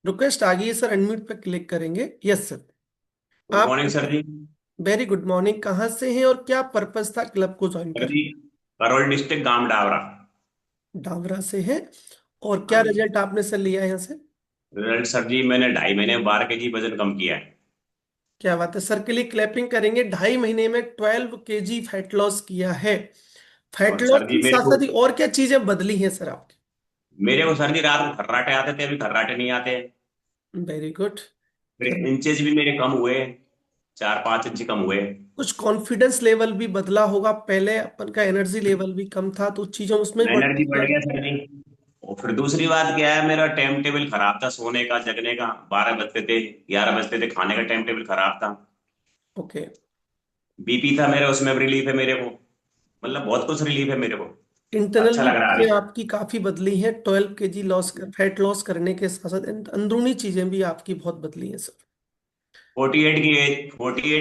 रिक्वेस्ट आ गई है सर, अनम्यूट पे क्लिक करेंगे। Yes sir. गुड आप मॉर्निंग सर जी। वेरी गुड मॉर्निंग, कहाँ से हैं और क्या पर्पस था क्लब को ज्वाइन सर कर? जी, करौल डिस्ट्रिक्ट गांव डावरा। डावरा से हैं, और हाँ क्या जी। रिजल्ट आपने सर लिया है यहाँ से? रिजल्ट सर जी, मैंने 2.5 महीने में 12 kg वजन कम किया है। क्या बात है सर, के लिए क्लैपिंग करेंगे। 2.5 महीने में 12 kg फैट लॉस किया है। फैट और लॉस सर के जी मेरे साथ को साथ ही और क्या चीजें बदली हैं सर आपकी? सर जी रात को खर्राटे आते थे, अभी खर्राटे नहीं आते। Very good. फिर इंचेज भी मेरे कम हुए, 4-5 इंच कम हुए। कुछ कॉन्फिडेंस लेवल भी बदला होगा, पहले अपन का एनर्जी लेवल भी कम था तो चीजें उसमें भी एनर्जी बढ़ती बढ़ है। गया सर जी। और फिर दूसरी बात क्या है, मेरा टाइम टेबल खराब था सोने का जगने का। 12 बजते थे, 11 बजते थे, खाने का टाइम टेबल खराब था। ओके। बीपी था मेरे, उसमें भी रिलीफ है मेरे को। मतलब बहुत कुछ रिलीफ है मेरे को। इंटरनल अच्छा भी लग रहा है चीजें अभी। आपकी काफी बदली हैं, 12 kg लॉस कर फैट लॉस करने के साथ साथ अंदरूनी चीजें भी आपकी बहुत बदली हैं सर। 48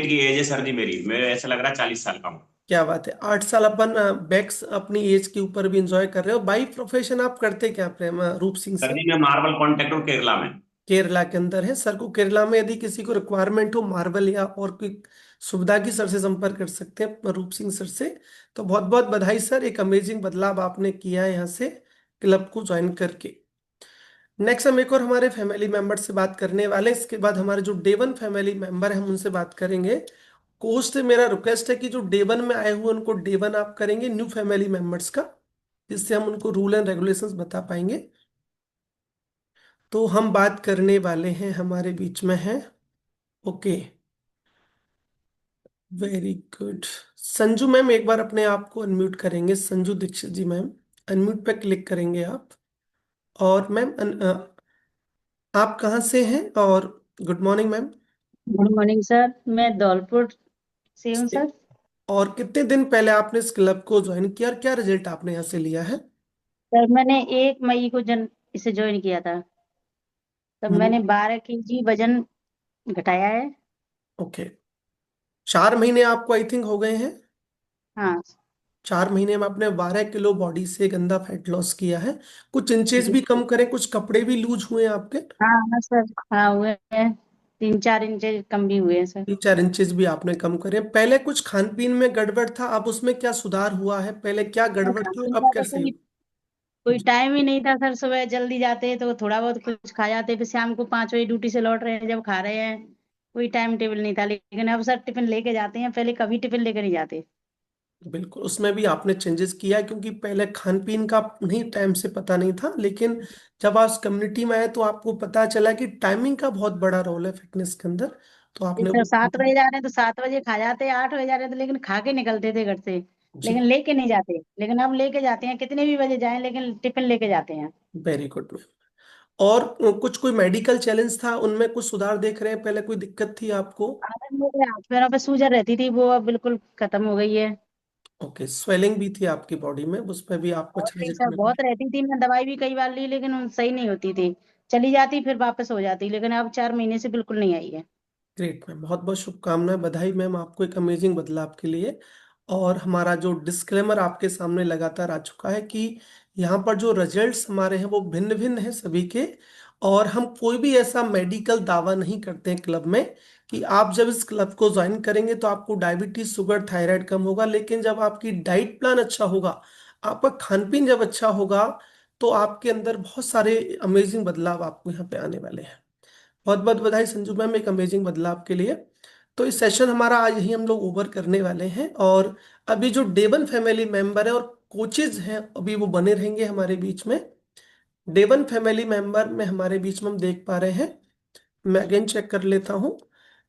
की एज है सर जी मेरी। मेरे ऐसा लग रहा है 40 साल का हूँ। क्या बात है, 8 साल अपन बैक्स अपनी एज के ऊपर भी इंजॉय कर रहे हो। बाई प्रोफेशन आप करते क्या प्रेम रूप सिंह सर सर? जी मैं मार्बल कॉन्ट्रैक्टर केरला में। केरला के अंदर है सर। को केरला में यदि किसी को रिक्वायरमेंट हो मार्बल या और कोई सुविधा की, सर से संपर्क कर सकते हैं रूप सिंह सर से। तो बहुत बहुत बधाई सर, एक अमेजिंग बदलाव आपने किया है यहाँ से क्लब को ज्वाइन करके। नेक्स्ट हम एक और हमारे फैमिली मेंबर से बात करने वाले हैं। इसके बाद हमारे जो डे वन फैमिली मेंबर है हम उनसे बात करेंगे। कोच से मेरा रिक्वेस्ट है कि जो डे वन में आए हुए उनको डे वन आप करेंगे न्यू फैमिली मेंबर्स का। जिससे हम उनको रूल एंड रेगुलेशंस बता पाएंगे। तो हम बात करने वाले हैं, हमारे बीच में है, okay, very good. Sanju ma'am एक बार अपने आप को अनम्यूट करेंगे, संजू दीक्षित जी मैम, अनम्यूट पे क्लिक करेंगे आप। और मैम आप कहाँ से हैं? और good morning ma'am. Good morning sir, मैं धौलपुर से हूँ सर। और कितने दिन पहले आपने इस क्लब को ज्वाइन किया और क्या रिजल्ट आपने यहाँ से लिया है? सर मैंने 1 मई को इसे ज्वाइन किया था। तब मैंने 12 kg वजन घटाया है। ओके, 4 महीने आपको आई थिंक हो गए हैं। हाँ 4 महीने में आपने 12 किलो बॉडी से गंदा फैट लॉस किया है। कुछ इंचेस भी कम करें, कुछ कपड़े भी लूज हुए हैं आपके? हाँ हाँ सर, हाँ हुए हैं, 3-4 इंच कम भी हुए हैं सर। 3-4 इंचेस भी आपने कम करे। पहले कुछ खान पीन में गड़बड़ था, अब उसमें क्या सुधार हुआ है? पहले क्या सर गड़बड़ था खाने और अब का तो कैसे? कोई टाइम ही नहीं था सर। सुबह जल्दी जाते तो थोड़ा बहुत कुछ खा जाते, फिर शाम को 5 बजे ड्यूटी से लौट रहे हैं जब खा रहे हैं। कोई टाइम टेबल नहीं था, लेकिन अब सर टिफिन लेके जाते हैं, पहले कभी टिफिन लेकर नहीं जाते। बिल्कुल, उसमें भी आपने चेंजेस किया है, क्योंकि पहले खान पीन का नहीं, टाइम से पता नहीं था, लेकिन जब आप कम्युनिटी में आए तो आपको पता चला कि टाइमिंग का बहुत बड़ा रोल है फिटनेस के अंदर। तो आपने सर वो 7 बजे जा रहे हैं तो 7 बजे खा जाते, 8 बजे जा रहे थे लेकिन खा के निकलते थे घर से। लेकिन जी, लेके नहीं जाते, लेकिन अब लेके जाते हैं, कितने भी बजे जाएं लेकिन टिफिन लेके जाते हैं। Very good ma'am. और कुछ कोई मेडिकल चैलेंज था, उनमें कुछ सुधार देख रहे हैं? पहले कोई दिक्कत थी आपको? आदत मेरे हाथ पैरों पे सूजन रहती थी, वो अब बिल्कुल खत्म हो गई है। ओके, स्वेलिंग भी थी आपकी बॉडी में, उस पर भी आपको बहुत अच्छा नहीं रिजल्ट सर, मिला? बहुत रहती थी, मैं दवाई भी कई बार ली लेकिन सही नहीं होती थी। चली जाती फिर वापस हो जाती, लेकिन अब 4 महीने से बिल्कुल नहीं आई है। ग्रेट मैम, बहुत बहुत शुभकामनाएं, बधाई मैम आपको एक अमेजिंग बदलाव के लिए। और हमारा जो डिस्क्लेमर आपके सामने लगातार आ चुका है कि यहाँ पर जो रिजल्ट्स हमारे हैं वो भिन्न भिन्न हैं सभी के। और हम कोई भी ऐसा मेडिकल दावा नहीं करते हैं क्लब में कि आप जब इस क्लब को ज्वाइन करेंगे तो आपको डायबिटीज, शुगर, थायराइड कम होगा। लेकिन जब आपकी डाइट प्लान अच्छा होगा, आपका खान पीन जब अच्छा होगा, तो आपके अंदर बहुत सारे अमेजिंग बदलाव आपको यहाँ पे आने वाले हैं। बहुत बहुत बधाई संजू मैम एक अमेजिंग बदलाव के लिए। तो इस सेशन हमारा आज यही हम लोग ओवर करने वाले हैं। और अभी जो डेवन फैमिली मेंबर है और कोचेज हैं, अभी वो बने रहेंगे हमारे बीच में। डेवन फैमिली मेंबर में हमारे बीच में हम देख पा रहे हैं, मैं अगेन चेक कर लेता हूँ।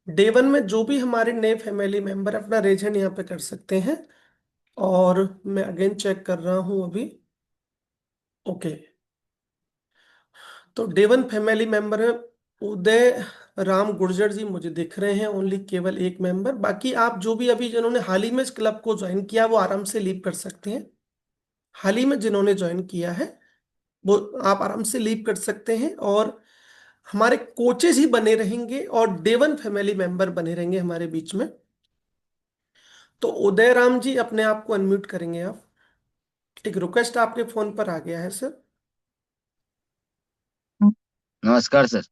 डेवन में जो भी हमारे नए फैमिली मेंबर अपना रेज हैंड यहाँ पे कर सकते हैं। और मैं अगेन चेक कर रहा हूँ अभी, ओके। तो डेवन फैमिली मेंबर है उदय राम गुर्जर जी, मुझे दिख रहे हैं ओनली, केवल एक मेंबर। बाकी आप जो भी अभी जिन्होंने हाल ही में इस क्लब को ज्वाइन किया वो आराम से लीव कर सकते हैं। हाल ही में जिन्होंने ज्वाइन किया है वो आप आराम से लीव कर सकते हैं। और हमारे कोचेज ही बने रहेंगे और डेवन फैमिली मेंबर बने रहेंगे हमारे बीच में। तो उदय राम जी अपने आप को अनम्यूट करेंगे आप। एक रिक्वेस्ट आपके फोन पर आ गया है सर। नमस्कार सर।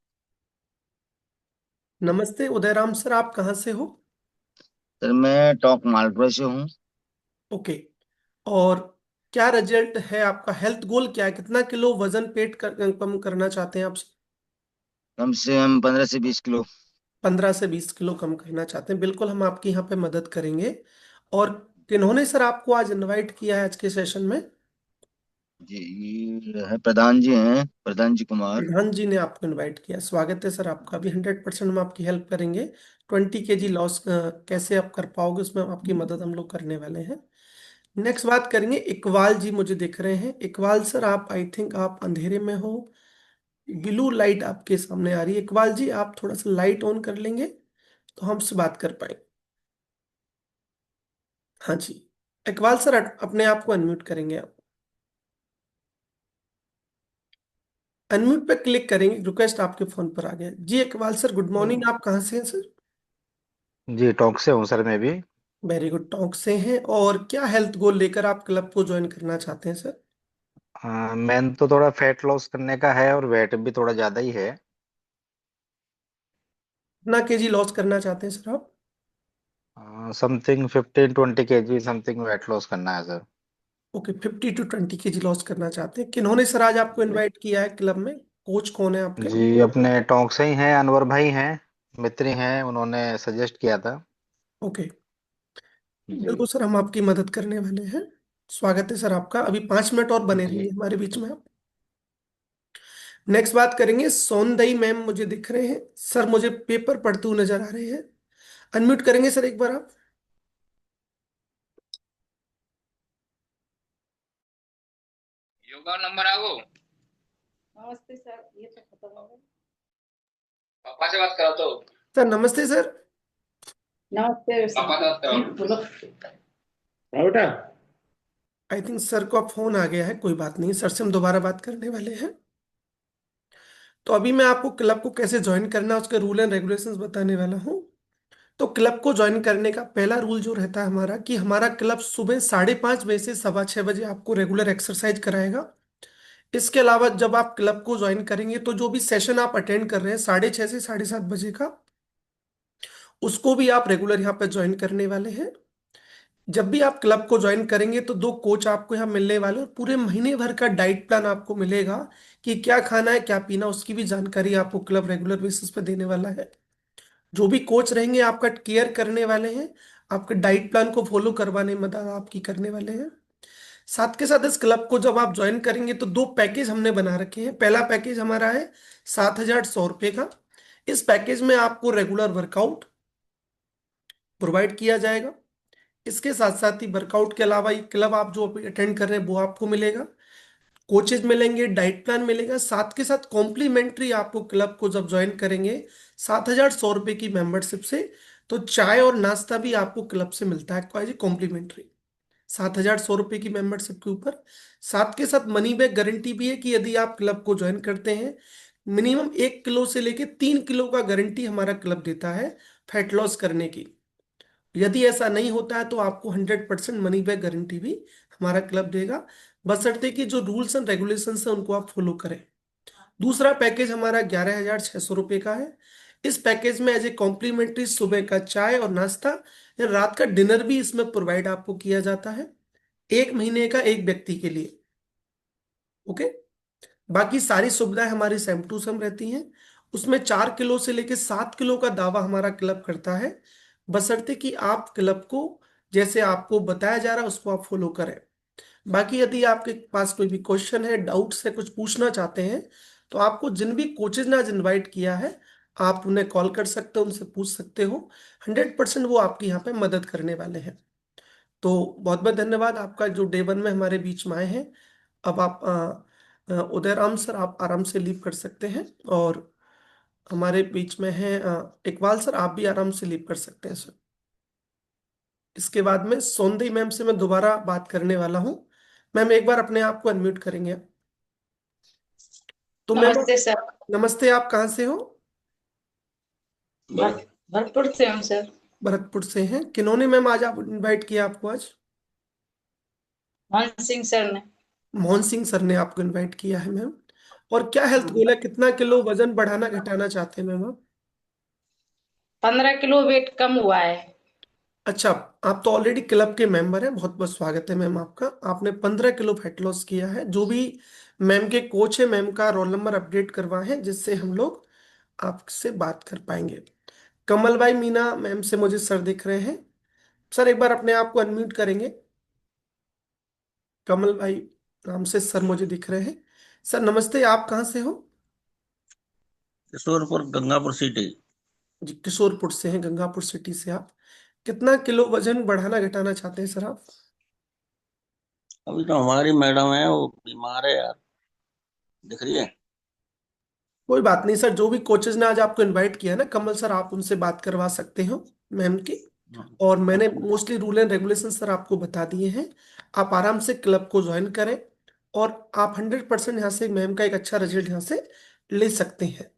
नमस्ते उदय राम सर, आप कहाँ से हो? सर मैं टॉप मालपुरा से हूँ। ओके, और क्या रिजल्ट है आपका? हेल्थ गोल क्या है? कितना किलो वजन कम करना चाहते हैं आप? कम से कम 15 से 20 किलो। 15 से 20 किलो कम करना चाहते हैं, बिल्कुल हम आपकी यहाँ पे मदद करेंगे। और किन्होंने सर आपको आज इनवाइट किया है आज के सेशन में? जी, ये है प्रधान जी, हैं प्रधान जी कुमार। प्रधान जी ने आपको इनवाइट किया, स्वागत है सर आपका भी। 100% हम आपकी हेल्प करेंगे। 20 kg लॉस कैसे आप कर पाओगे, उसमें आपकी मदद हम लोग करने वाले हैं। नेक्स्ट बात करेंगे इकबाल जी, मुझे दिख रहे हैं। इकबाल सर आप, आई थिंक आप अंधेरे में हो, ब्लू लाइट आपके सामने आ रही है। इकबाल जी आप थोड़ा सा लाइट ऑन कर लेंगे तो हमसे बात कर पाएंगे। हाँ जी, इकबाल सर अपने आप को अनम्यूट करेंगे आप। अनम्यूट पे क्लिक करेंगे, रिक्वेस्ट आपके फोन पर आ गया जी। इकबाल सर गुड मॉर्निंग, आप कहाँ से हैं सर? जी टोंक से हूँ सर मैं भी। वेरी गुड, टोंक से हैं। और क्या हेल्थ गोल लेकर आप क्लब को ज्वाइन करना चाहते हैं सर? मेन तो थोड़ा फैट लॉस करने का है और वेट भी थोड़ा ज़्यादा ही है। कितना केजी लॉस करना चाहते हैं सर आप? Something 15-20 kg something weight loss करना है sir. Okay, 50 to 20 kg loss करना चाहते हैं। किन्होंने सर आज आपको इनवाइट किया है क्लब में? कोच कौन है आपके? जी अपने टोंक से ही हैं, अनवर भाई हैं, मित्र हैं, उन्होंने सजेस्ट किया था। ओके, जी। बिल्कुल सर हम आपकी मदद करने वाले हैं। स्वागत है सर आपका। अभी 5 मिनट और बने जी रहिए हमारे बीच में आप। नेक्स्ट बात करेंगे सौंदई मैम, मुझे दिख रहे हैं सर, मुझे पेपर पढ़ते हुए नजर आ रहे हैं। अनम्यूट करेंगे सर एक बार आप। योगा नंबर आओ। नमस्ते सर, ये तो खत्म हो गया। पापा से बात करो तो। सर नमस्ते सर। नमस्ते सर। पापा से बात करो। बोलो। बेटा आई थिंक सर को अब फोन आ गया है, कोई बात नहीं, सर से हम दोबारा बात करने वाले हैं। तो अभी मैं आपको क्लब को कैसे ज्वाइन करना है उसके रूल एंड रेगुलेशंस बताने वाला हूँ। तो क्लब को ज्वाइन करने का पहला रूल जो रहता है हमारा, कि हमारा क्लब सुबह 5:30 बजे से 6:15 बजे आपको रेगुलर एक्सरसाइज कराएगा। इसके अलावा जब आप क्लब को ज्वाइन करेंगे तो जो भी सेशन आप अटेंड कर रहे हैं 6:30 से 7:30 बजे का, उसको भी आप रेगुलर यहाँ पे ज्वाइन करने वाले हैं। जब भी आप क्लब को ज्वाइन करेंगे तो 2 कोच आपको यहाँ मिलने वाले हैं और पूरे महीने भर का डाइट प्लान आपको मिलेगा कि क्या खाना है क्या पीना, उसकी भी जानकारी आपको क्लब रेगुलर बेसिस पे देने वाला है। जो भी कोच रहेंगे आपका केयर करने वाले हैं, आपके डाइट प्लान को फॉलो करवाने में मदद आपकी करने वाले हैं। साथ के साथ इस क्लब को जब आप ज्वाइन करेंगे तो 2 पैकेज हमने बना रखे हैं। पहला पैकेज हमारा है 7,100 रुपये का। इस पैकेज में आपको रेगुलर वर्कआउट प्रोवाइड किया जाएगा। इसके साथ साथ ही वर्कआउट के अलावा ये क्लब आप जो अटेंड कर रहे हैं वो आपको मिलेगा, कोचेज मिलेंगे, डाइट प्लान मिलेगा। साथ के साथ कॉम्प्लीमेंट्री आपको क्लब को जब ज्वाइन करेंगे 7,100 रुपये की मेंबरशिप से, तो चाय और नाश्ता भी आपको क्लब से मिलता है कॉम्प्लीमेंट्री 7,100 रुपये की मेंबरशिप के ऊपर। साथ के साथ मनी बैक गारंटी भी है कि यदि आप क्लब को ज्वाइन करते हैं, मिनिमम 1 किलो से लेके 3 किलो का गारंटी हमारा क्लब देता है फैट लॉस करने की। यदि ऐसा नहीं होता है तो आपको 100% मनी बैक गारंटी भी हमारा क्लब देगा, बशर्ते कि जो रूल्स एंड रेगुलेशंस हैं उनको आप फॉलो करें। दूसरा पैकेज हमारा 11,600 रुपये का है। इस पैकेज में एज ए कॉम्प्लीमेंट्री सुबह का चाय और नाश्ता या रात का डिनर भी इसमें प्रोवाइड आपको किया जाता है, 1 महीने का एक व्यक्ति के लिए। ओके, बाकी सारी सुविधाएं हमारी सेम टू सेम रहती हैं। उसमें 4 किलो से लेकर 7 किलो का दावा हमारा क्लब करता है, बशर्ते कि आप क्लब को जैसे आपको बताया जा रहा है उसको आप फॉलो करें। बाकी यदि आपके पास कोई भी क्वेश्चन है, डाउट्स है, कुछ पूछना चाहते हैं, तो आपको जिन भी कोचेज ने आज इन्वाइट किया है आप उन्हें कॉल कर सकते हो, उनसे पूछ सकते हो। 100% वो आपकी यहाँ पे मदद करने वाले हैं। तो बहुत बहुत धन्यवाद आपका जो डे 1 में हमारे बीच में आए हैं। अब आप उदयराम सर, आप आराम से लीव कर सकते हैं। और हमारे बीच में है इकबाल सर, आप भी आराम से लीव कर सकते हैं सर। इसके बाद में सौंदई मैम से मैं दोबारा बात करने वाला हूँ। मैम एक बार अपने आप को अनम्यूट करेंगे। तो मैम नमस्ते सर। नमस्ते, आप कहाँ से हो? भरतपुर से हूँ सर। भरतपुर से हैं। किन्होंने मैम आज आप इनवाइट किया आपको आज? मोहन सिंह सर ने। मोहन सिंह सर ने आपको इनवाइट किया है मैम। और क्या हेल्थ गोल है, कितना किलो वजन बढ़ाना घटाना चाहते हैं मैम आप? 15 किलो वेट कम हुआ है। अच्छा, आप तो ऑलरेडी क्लब के मेंबर हैं, बहुत बहुत स्वागत है मैम आपका। आपने 15 किलो फैट लॉस किया है। जो भी मैम के कोच है, मैम का रोल नंबर अपडेट करवाए हैं जिससे हम लोग आपसे बात कर पाएंगे। कमल भाई मीना मैम से मुझे सर दिख रहे हैं। सर एक बार अपने आप को अनम्यूट करेंगे। कमल भाई नाम से सर मुझे दिख रहे हैं। सर नमस्ते, आप कहाँ से हो? किशोरपुर गंगापुर सिटी। जी, किशोरपुर से हैं, गंगापुर सिटी से आप। कितना किलो वजन बढ़ाना घटाना चाहते हैं सर आप? अभी तो हमारी मैडम है वो बीमार है यार, दिख रही है। कोई बात नहीं सर, जो भी कोचेज ने आज आपको इनवाइट किया है ना कमल सर, आप उनसे बात करवा सकते हो मैम की। और मैंने mostly rule and regulation sir आपको बता दिए हैं। आप आराम से क्लब को ज्वाइन करें और आप 100% यहाँ से मैम का एक अच्छा रिजल्ट यहाँ से ले सकते हैं।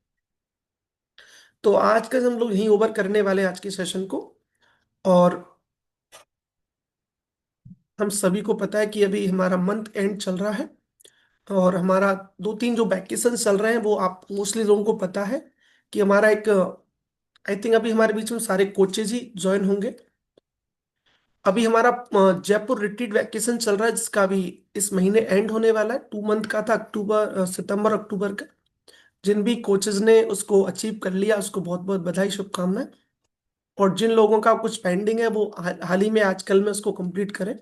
तो आज का हम लोग यहीं ओवर करने वाले हैं आज के सेशन को। और हम सभी को पता है कि अभी हमारा मंथ एंड चल रहा है और हमारा 2-3 जो वैकेशन चल रहे हैं वो आप मोस्टली लोगों को पता है कि हमारा एक, आई थिंक अभी हमारे बीच में सारे कोचेज ही ज्वाइन होंगे। अभी हमारा जयपुर रिट्रीट वैकेशन चल रहा है जिसका अभी इस महीने एंड होने वाला है। 2 मंथ का था, अक्टूबर सितंबर अक्टूबर का। जिन भी कोचेज ने उसको अचीव कर लिया उसको बहुत बहुत बधाई, शुभकामनाएं। और जिन लोगों का कुछ पेंडिंग है वो हाल ही में आजकल में उसको कंप्लीट करें।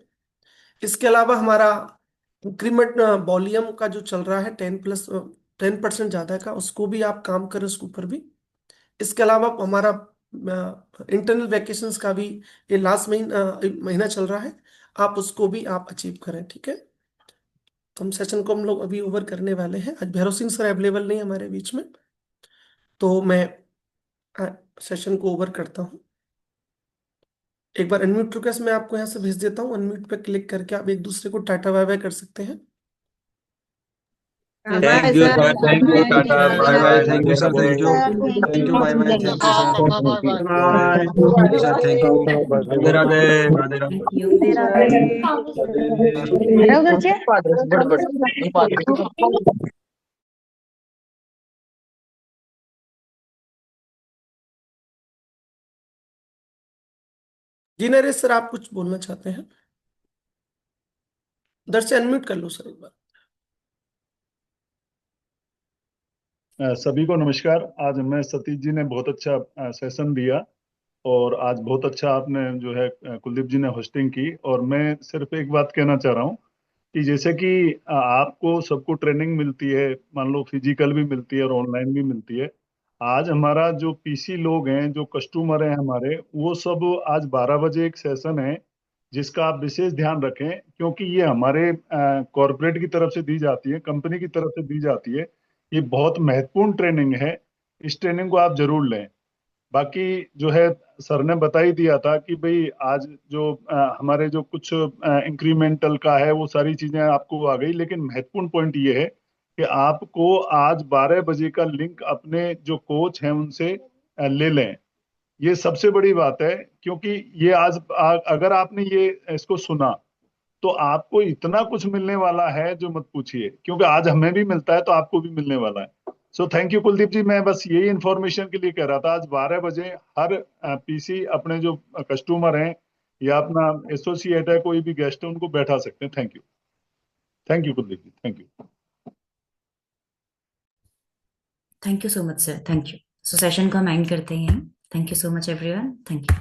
इसके अलावा हमारा इंक्रीमेंट वॉल्यूम का जो चल रहा है 10% ज्यादा का, उसको भी आप काम करें उसके ऊपर भी। इसके अलावा हमारा इंटरनल वैकेशंस का भी ये लास्ट महीना चल रहा है, आप उसको भी आप अचीव करें। ठीक है, तो हम सेशन को हम लोग अभी ओवर करने वाले हैं। आज भैरव सिंह सर अवेलेबल नहीं है हमारे बीच में, तो मैं सेशन को ओवर करता हूँ। एक बार अनम्यूट रिक्वेस्ट मैं आपको यहाँ से भेज देता हूँ, अनम्यूट पे क्लिक करके आप एक दूसरे को टाटा बाय बाय कर सकते हैं। Thank you sir, thank you, tata bye bye, thank you sir, thank you, thank you, bye bye, thank you sir, thank you sir, thank you, Radhe Radhe, Radhe Radhe. जी नरेश सर, आप कुछ बोलना चाहते हैं? उधर से अनम्यूट कर लो सर एक बार। सभी को नमस्कार। आज मैं सतीश जी ने बहुत अच्छा सेशन दिया और आज बहुत अच्छा आपने जो है कुलदीप जी ने होस्टिंग की। और मैं सिर्फ एक बात कहना चाह रहा हूँ कि जैसे कि आपको सबको ट्रेनिंग मिलती है, मान लो फिजिकल भी मिलती है और ऑनलाइन भी मिलती है। आज हमारा जो पीसी लोग हैं, जो कस्टमर हैं हमारे, वो सब आज 12 बजे एक सेशन है जिसका आप विशेष ध्यान रखें, क्योंकि ये हमारे कॉरपोरेट की तरफ से दी जाती है, कंपनी की तरफ से दी जाती है। ये बहुत महत्वपूर्ण ट्रेनिंग है, इस ट्रेनिंग को आप जरूर लें। बाकी जो है सर ने बता ही दिया था कि भाई आज जो हमारे जो कुछ इंक्रीमेंटल का है वो सारी चीजें आपको आ गई, लेकिन महत्वपूर्ण पॉइंट ये है कि आपको आज 12 बजे का लिंक अपने जो कोच हैं उनसे ले लें। ये सबसे बड़ी बात है, क्योंकि ये आज अगर आपने ये इसको सुना तो आपको इतना कुछ मिलने वाला है जो मत पूछिए, क्योंकि आज हमें भी मिलता है तो आपको भी मिलने वाला है। सो थैंक यू कुलदीप जी, मैं बस यही इंफॉर्मेशन के लिए कह रहा था। आज 12 बजे हर पीसी अपने जो कस्टमर हैं या अपना एसोसिएट है, कोई भी गेस्ट है, उनको बैठा सकते हैं। Thank you Kuldeep ji, thank you. Thank you so much sir, thank you. So session को हम एंड करते हैं। Thank you so much everyone, thank you.